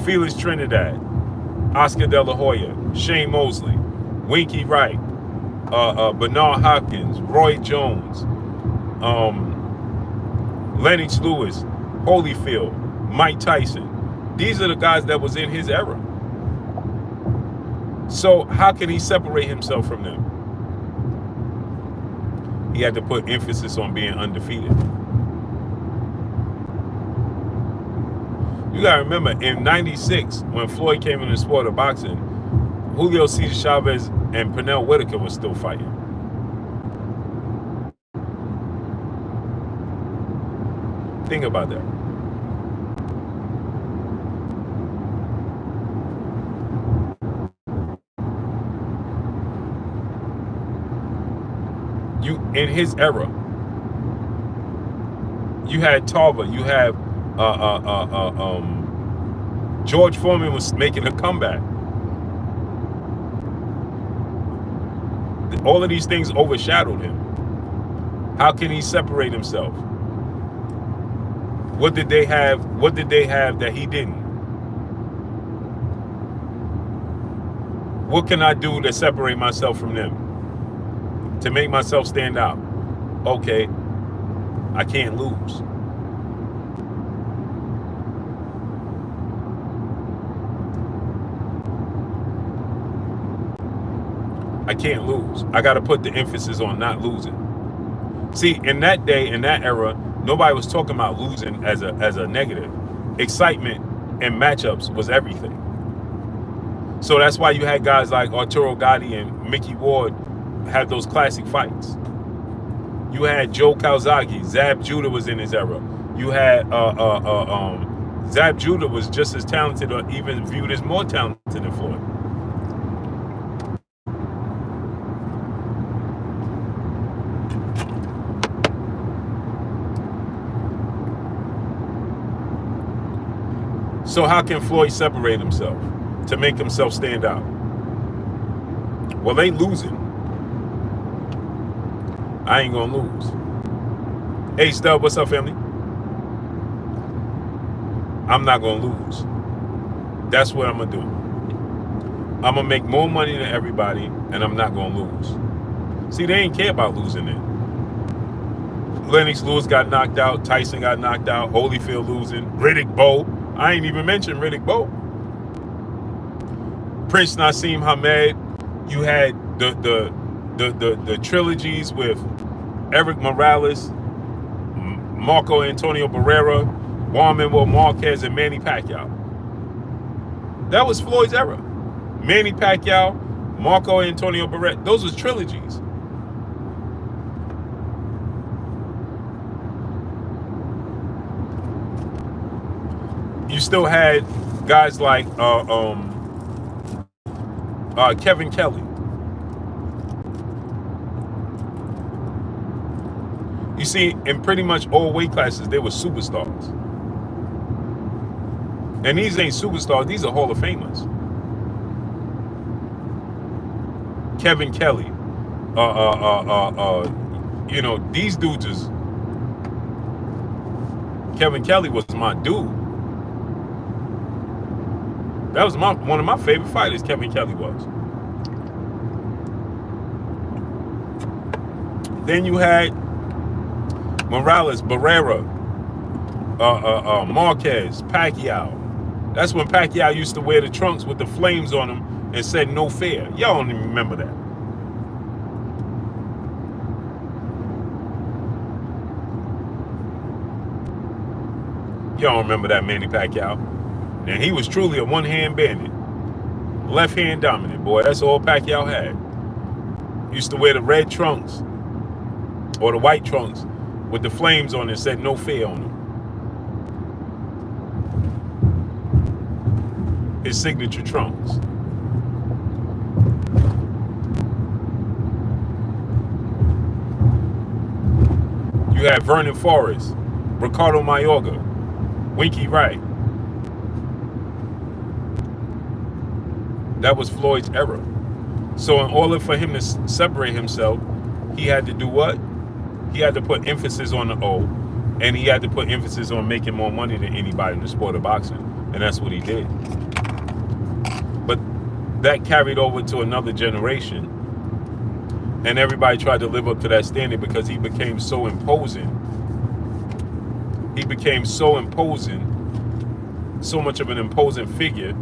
Felix Trinidad, Oscar De La Hoya, Shane Mosley, Winky Wright, Bernard Hopkins, Roy Jones, Lennox Lewis, Holyfield, Mike Tyson. These are the guys that was in his era. So how can he separate himself from them? He had to put emphasis on being undefeated. You gotta remember, in '96, when Floyd came in the sport of boxing, Julio Cesar Chavez and Pernell Whitaker were still fighting. Think about that. In his era, you had Tarver, you have George Foreman was making a comeback. All of these things overshadowed him. How can he separate himself? What did they have? What did they have that he didn't? What can I do to separate myself from them? To make myself stand out? Okay, I can't lose. I can't lose. I got to put the emphasis on not losing. See, in that day, in that era, nobody was talking about losing as a negative. Excitement and matchups was everything. So that's why you had guys like Arturo Gatti and Mickey Ward have those classic fights. You had Joe Calzaghe, Zab Judah was in his era. You had Zab Judah was just as talented, or even viewed as more talented than Floyd. So how can Floyd separate himself to make himself stand out? Well, they losing. I ain't gonna lose. Hey, Stub, what's up, family? I'm not gonna lose. That's what I'm gonna do. I'm gonna make more money than everybody, and I'm not gonna lose. See, they ain't care about losing it. Lennox Lewis got knocked out. Tyson got knocked out. Holyfield losing. Riddick Bowe. I ain't even mentioned Riddick Bowe. Prince Nassim Hamed. You had the trilogies with Eric Morales, Marco Antonio Barrera, Juan Manuel Marquez, and Manny Pacquiao. That was Floyd's era. Manny Pacquiao, Marco Antonio Barrera. Those were trilogies. you still had guys like Kevin Kelly. You see, in pretty much all weight classes, they were superstars. And these ain't superstars, these are Hall of Famers. Kevin Kelly, you know, these dudes is. Kevin Kelly was my dude. That was one of my favorite fighters. Kevin Kelly was. Then you had Morales, Barrera, Marquez, Pacquiao. That's when Pacquiao used to wear the trunks with the flames on them and said no fair. Y'all don't even remember that. Y'all don't remember that Manny Pacquiao. And he was truly a one-hand bandit. Left-hand dominant, boy. That's all Pacquiao had. Used to wear the red trunks or the white trunks with the flames on it and said no fair on them. His signature trunks. You had Vernon Forrest, Ricardo Mayorga, Winky Wright. That was Floyd's era. So in order for him to separate himself, he had to do what? He had to put emphasis on the O, and he had to put emphasis on making more money than anybody in the sport of boxing. And that's what he did. But that carried over to another generation. And everybody tried to live up to that standard because he became so imposing. He became so imposing, so much of an imposing figure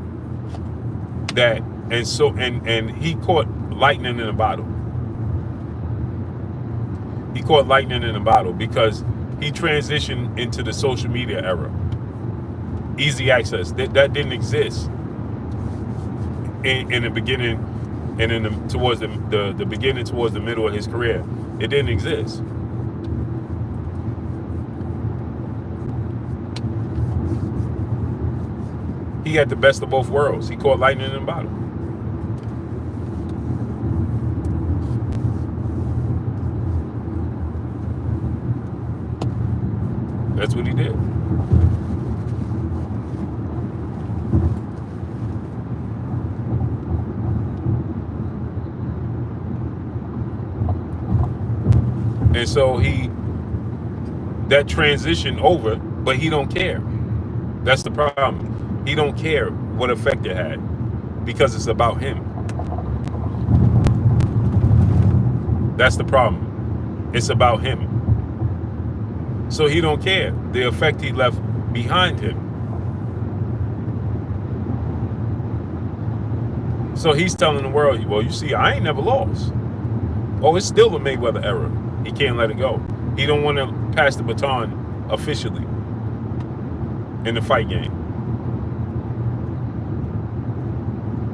that, and he caught lightning in a bottle. He caught lightning in a bottle because he transitioned into the social media era. Easy access, that didn't exist in the beginning, and towards the beginning towards the middle of his career. It didn't exist. He had the best of both worlds. He caught lightning in a bottle. That's what he did. And so that transition over, but he don't care. That's the problem. He don't care what effect it had because it's about him. That's the problem. It's about him. So he don't care the effect he left behind him. So he's telling the world, well, you see, I ain't never lost. Oh, it's still a Mayweather era. He can't let it go. He don't want to pass the baton officially in the fight game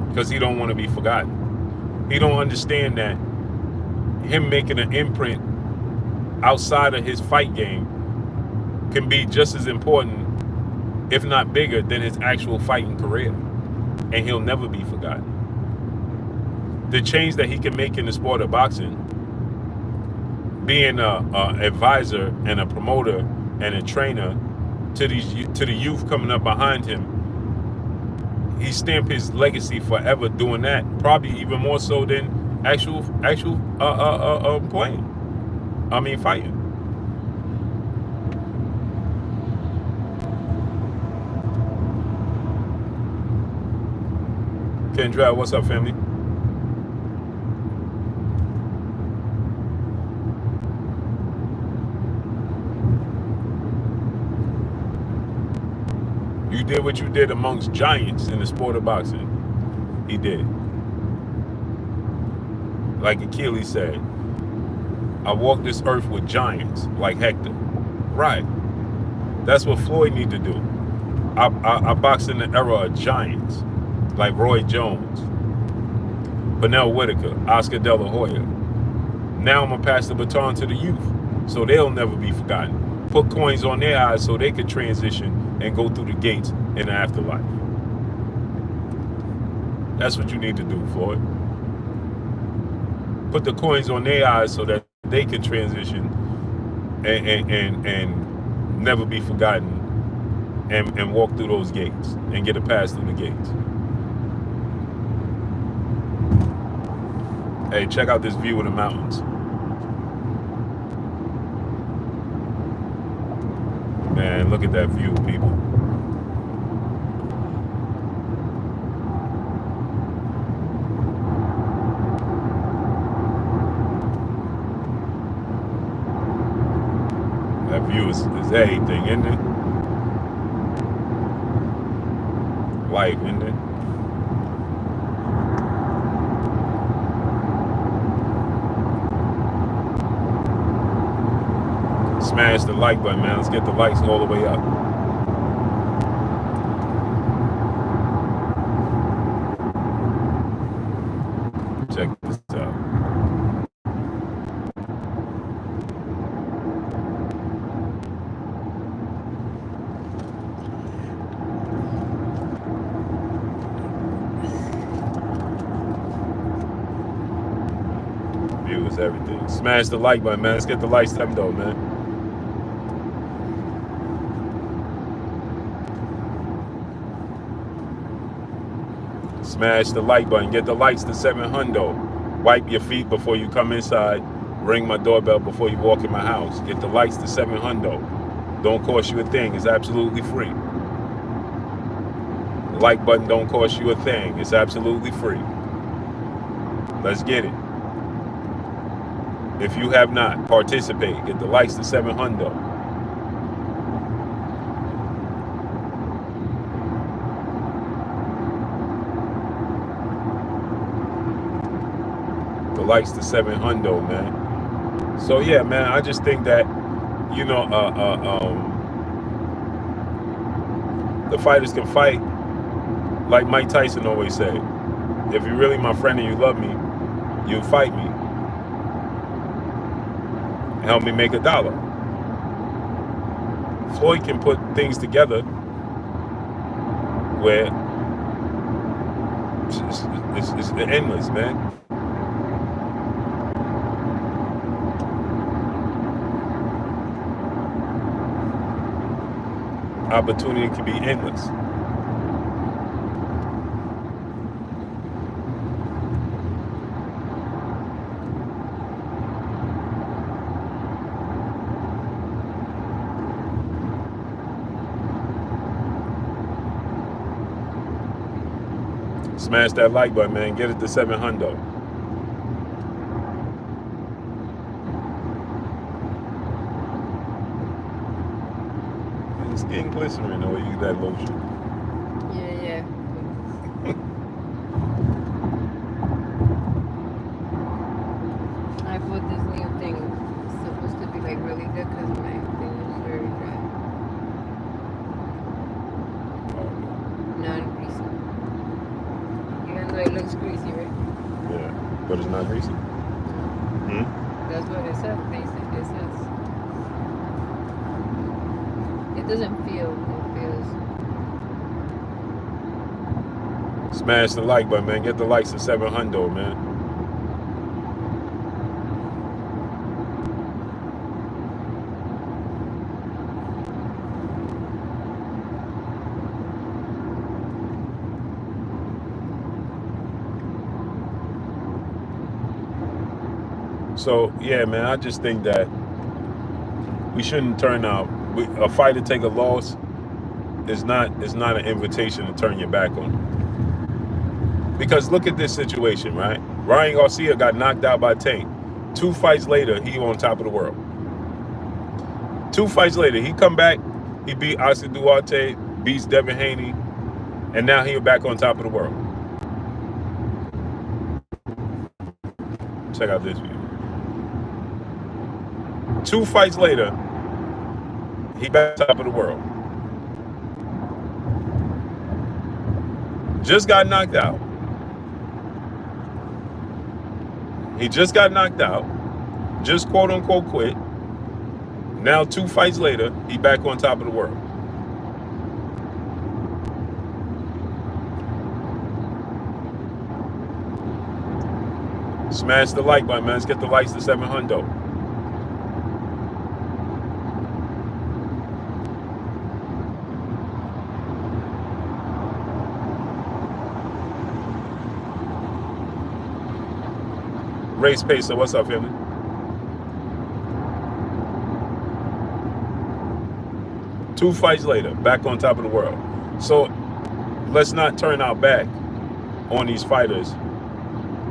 because he don't want to be forgotten. He don't understand that him making an imprint outside of his fight game can be just as important, if not bigger, than his actual fighting career. And he'll never be forgotten. The change that he can make in the sport of boxing, being an advisor and a promoter and a trainer to the youth coming up behind him, he stamped his legacy forever doing that, probably even more so than actual playing. I mean, fighting. Kendra, what's up, family? You did what you did amongst giants in the sport of boxing. He did. Like Achilles said, I walk this earth with giants, like Hector. Right. That's what Floyd need to do. I box in the era of giants, like Roy Jones, Pernell Whitaker, Oscar De La Hoya. Now I'm going to pass the baton to the youth, so they'll never be forgotten. Put coins on their eyes so they could transition and go through the gates in the afterlife. That's what you need to do, Floyd. Put the coins on their eyes so that they can transition and never be forgotten and walk through those gates and get a pass through the gates. Hey, check out this view of the mountains. Man, look at that view, people. That view is everything, isn't it? Life, isn't it? Smash the like button, man. Let's get the likes all the way up. Check this out. View is everything. Smash the like button, man. Let's get the likes up though, man. Smash the like button. Get the likes to 700. Wipe your feet before you come inside. Ring my doorbell before you walk in my house. Get the likes to 700. Don't cost you a thing. It's absolutely free. The like button don't cost you a thing. It's absolutely free. Let's get it. If you have not, participate. Get the likes to 700. Likes to 700, man. So yeah, man, I just think that, you know, the fighters can fight like Mike Tyson always said. If you're really my friend and you love me, you fight me. Help me make $1. Floyd can put things together where it's endless, man. Opportunity can be endless. Smash that like button, man. Get it to 700. Skin glycerin or you that lotion. Yeah. I bought this new thing. It's supposed to be like really good because my thing is very dry. Non-greasy. Even though it looks greasy, right? Yeah, but it's not greasy. That's what it says. It says. It doesn't feel, it feels. Smash the like button, man. Get the likes to 700, man. So yeah, man, I just think that we shouldn't turn out. A fighter take a loss is not an invitation to turn your back on. Because look at this situation, right? Ryan Garcia got knocked out by Tank. 2 fights later, he on top of the world. 2 fights later, he come back, he beat Oscar Duarte, beats Devin Haney, and now he back on top of the world. Check out this view. 2 fights later, he back on top of the world. Just got knocked out. He just got knocked out. Just quote unquote quit. Now 2 fights later, he back on top of the world. Smash the like button, man. Let's get the likes to 700. Race Pacer, what's up, family? Two fights later, back on top of the world. So let's not turn our back on these fighters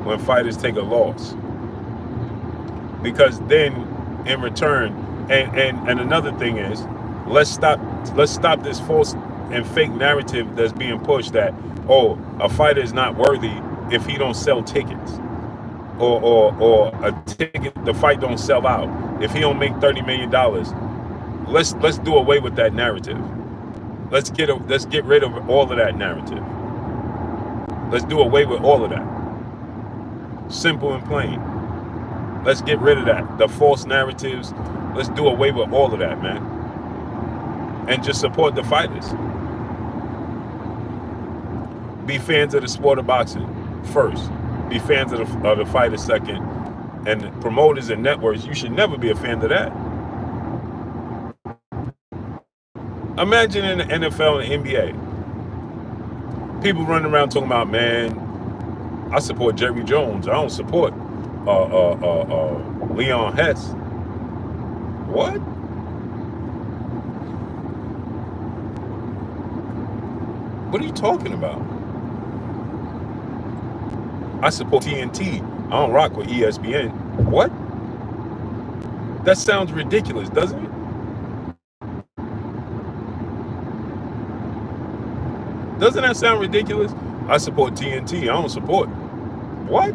when fighters take a loss. Because then in return, and another thing is, let's stop this false and fake narrative that's being pushed that, oh, a fighter is not worthy if he don't sell tickets. Or a ticket, the fight don't sell out. If he don't make $30 million, let's do away with that narrative. Let's get rid of all of that narrative. Let's do away with all of that. Simple and plain. Let's get rid of that. The false narratives. Let's do away with all of that, man. And just support the fighters. Be fans of the sport of boxing first. Be fans of the fighters second. And the promoters and networks, you should never be a fan of that. Imagine in the NFL and the NBA, people running around talking about, man, I support Jerry Jones. I don't support Leon Hess. What? What are you talking about? I support TNT. I don't rock with ESPN. What? That sounds ridiculous, doesn't it? Doesn't that sound ridiculous? I support TNT. I don't support. What?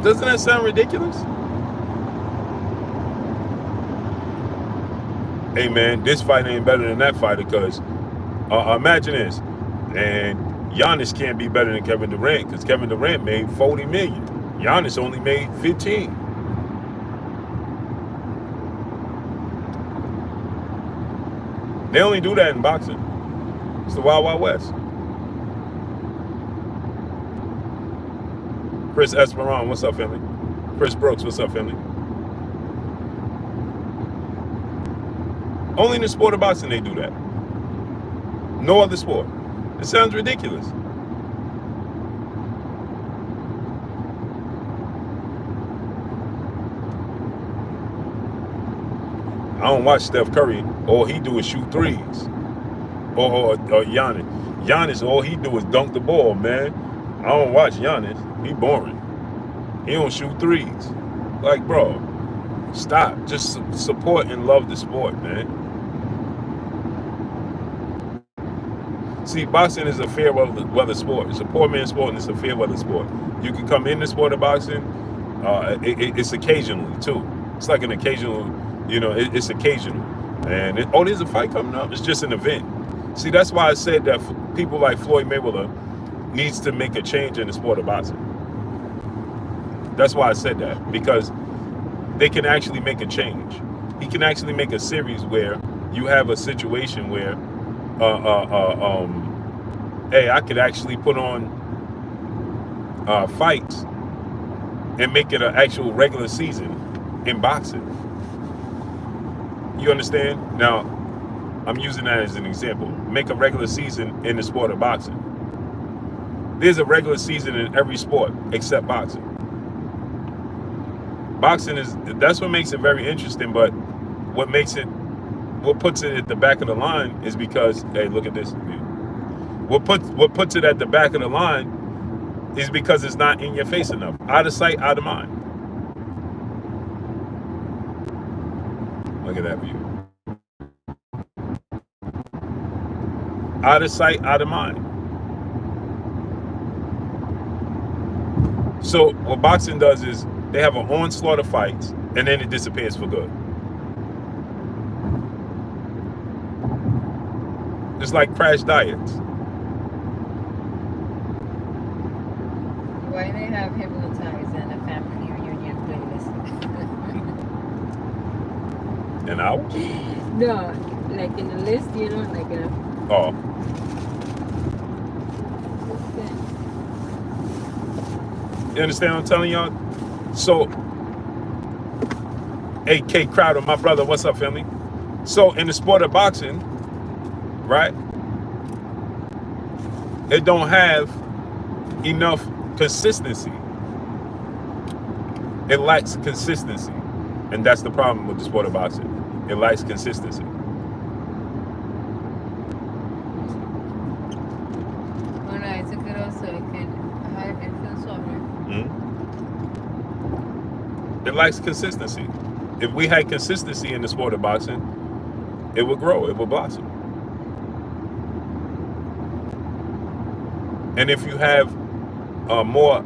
Doesn't that sound ridiculous? Hey man, this fight ain't better than that fighter because imagine this, and Giannis can't be better than Kevin Durant because Kevin Durant made 40 million. Giannis only made 15. They only do that in boxing. It's the Wild Wild West. Chris Esperon, what's up, family? Chris Brooks, what's up, family? Only in the sport of boxing they do that. No other sport. It sounds ridiculous. I don't watch Steph Curry. All he do is shoot threes. Or Giannis. Giannis, all he do is dunk the ball, man. I don't watch Giannis. He boring. He don't shoot threes. Like, bro, stop. Just support and love the sport, man. See, boxing is a fair weather sport. It's a poor man's sport and it's a fair weather sport. You can come in the sport of boxing. It's occasionally, too. It's like an occasional, it's occasional. And there's a fight coming up. It's just an event. See, that's why I said that people like Floyd Mayweather needs to make a change in the sport of boxing. That's why I said that, because they can actually make a change. He can actually make a series where you have a situation where, hey, I could actually put on fights and make it an actual regular season in boxing. You understand? Now, I'm using that as an example. Make a regular season in the sport of boxing. There's a regular season in every sport except boxing. Boxing that's what makes it very interesting, but what puts it at the back of the line is because, hey, look at this. What puts it at the back of the line is because it's not in your face enough. Out of sight, out of mind. Look at that view. Out of sight, out of mind. So what boxing does is they have an onslaught of fights and then it disappears for good. It's like crash diets. Why they have hypnotized and a family reunion playlist? In hours? No, like in the list, you know, like Oh. You understand what I'm telling y'all? So, AK Crowder, my brother, what's up, family? So, in the sport of boxing, right, it don't have enough consistency. It lacks consistency. And that's the problem with the sport of boxing. It lacks consistency. Bueno, eso creo so it can have influence over. It lacks consistency. If we had consistency in the sport of boxing, it would grow, it would blossom. And if you have more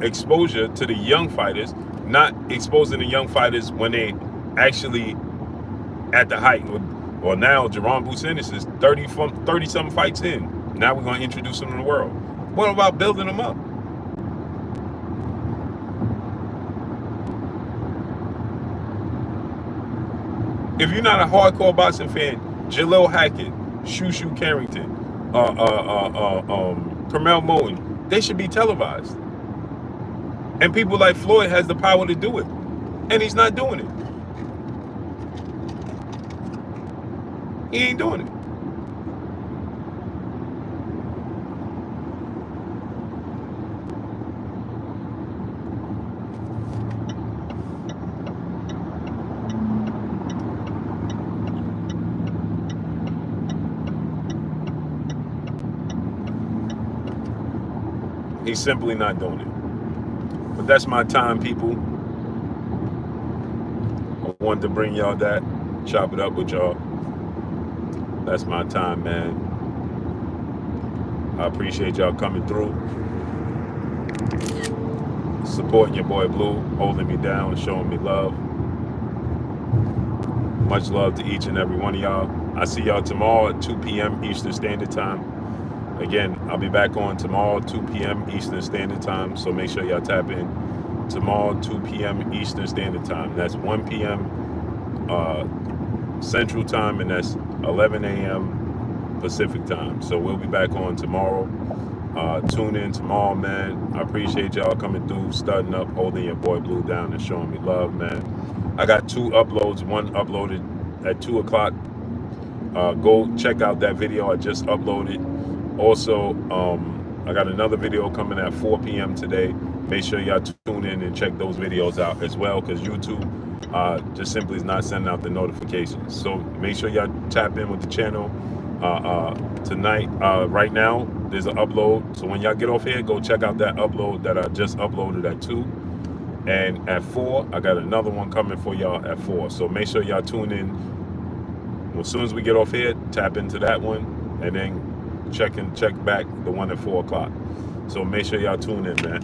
exposure to the young fighters, not exposing the young fighters when they actually at the height. Well, now Jerome Business is 30-something fights in. Now we're going to introduce them to the world. What about building them up? If you're not a hardcore boxing fan, Jalil Hackett, Shushu Carrington, Carmel Moen, they should be televised. And people like Floyd has the power to do it. And he's not doing it. He ain't doing it. He's simply not doing it. But that's my time, people. I wanted to bring y'all that, chop it up with y'all. That's my time, man. I appreciate y'all coming through, supporting your boy Blue, holding me down, showing me love. Much love to each and every one of y'all. I see y'all tomorrow at 2 p.m. Eastern Standard Time. Again, I'll be back on tomorrow, 2 p.m. Eastern Standard Time, so make sure y'all tap in. Tomorrow, 2 p.m. Eastern Standard Time. That's 1 p.m. Central Time, and that's 11 a.m. Pacific Time. So we'll be back on tomorrow. Tune in tomorrow, man. I appreciate y'all coming through, studying up, holding your boy Blue down, and showing me love, man. I got 2 uploads. One uploaded at 2 o'clock. Go check out that video I just uploaded. Also, I got another video coming at 4 p.m. today. Make sure y'all tune in and check those videos out as well, because YouTube just simply is not sending out the notifications. So make sure y'all tap in with the channel tonight. Right now, there's an upload. So when y'all get off here, go check out that upload that I just uploaded at 2. And at 4, I got another one coming for y'all at 4. So make sure y'all tune in. As soon as we get off here, tap into that one, and then check back the one at 4 o'clock. So make sure y'all tune in, man.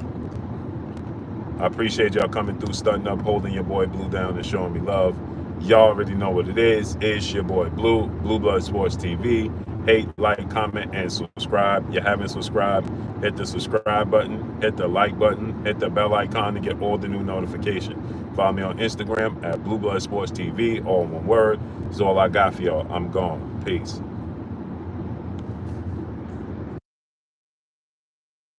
I appreciate y'all coming through, studying up, holding your boy Blue down, and showing me love. Y'all already know what it is. It's your boy Blue, Blue Blood Sports TV. Hate, like, comment, and subscribe. You haven't subscribed, hit the subscribe button, hit the like button, hit the bell icon to get all the new notifications. Follow me on Instagram at Blue Blood Sports TV, all one word. That's all I got for y'all. I'm gone. Peace.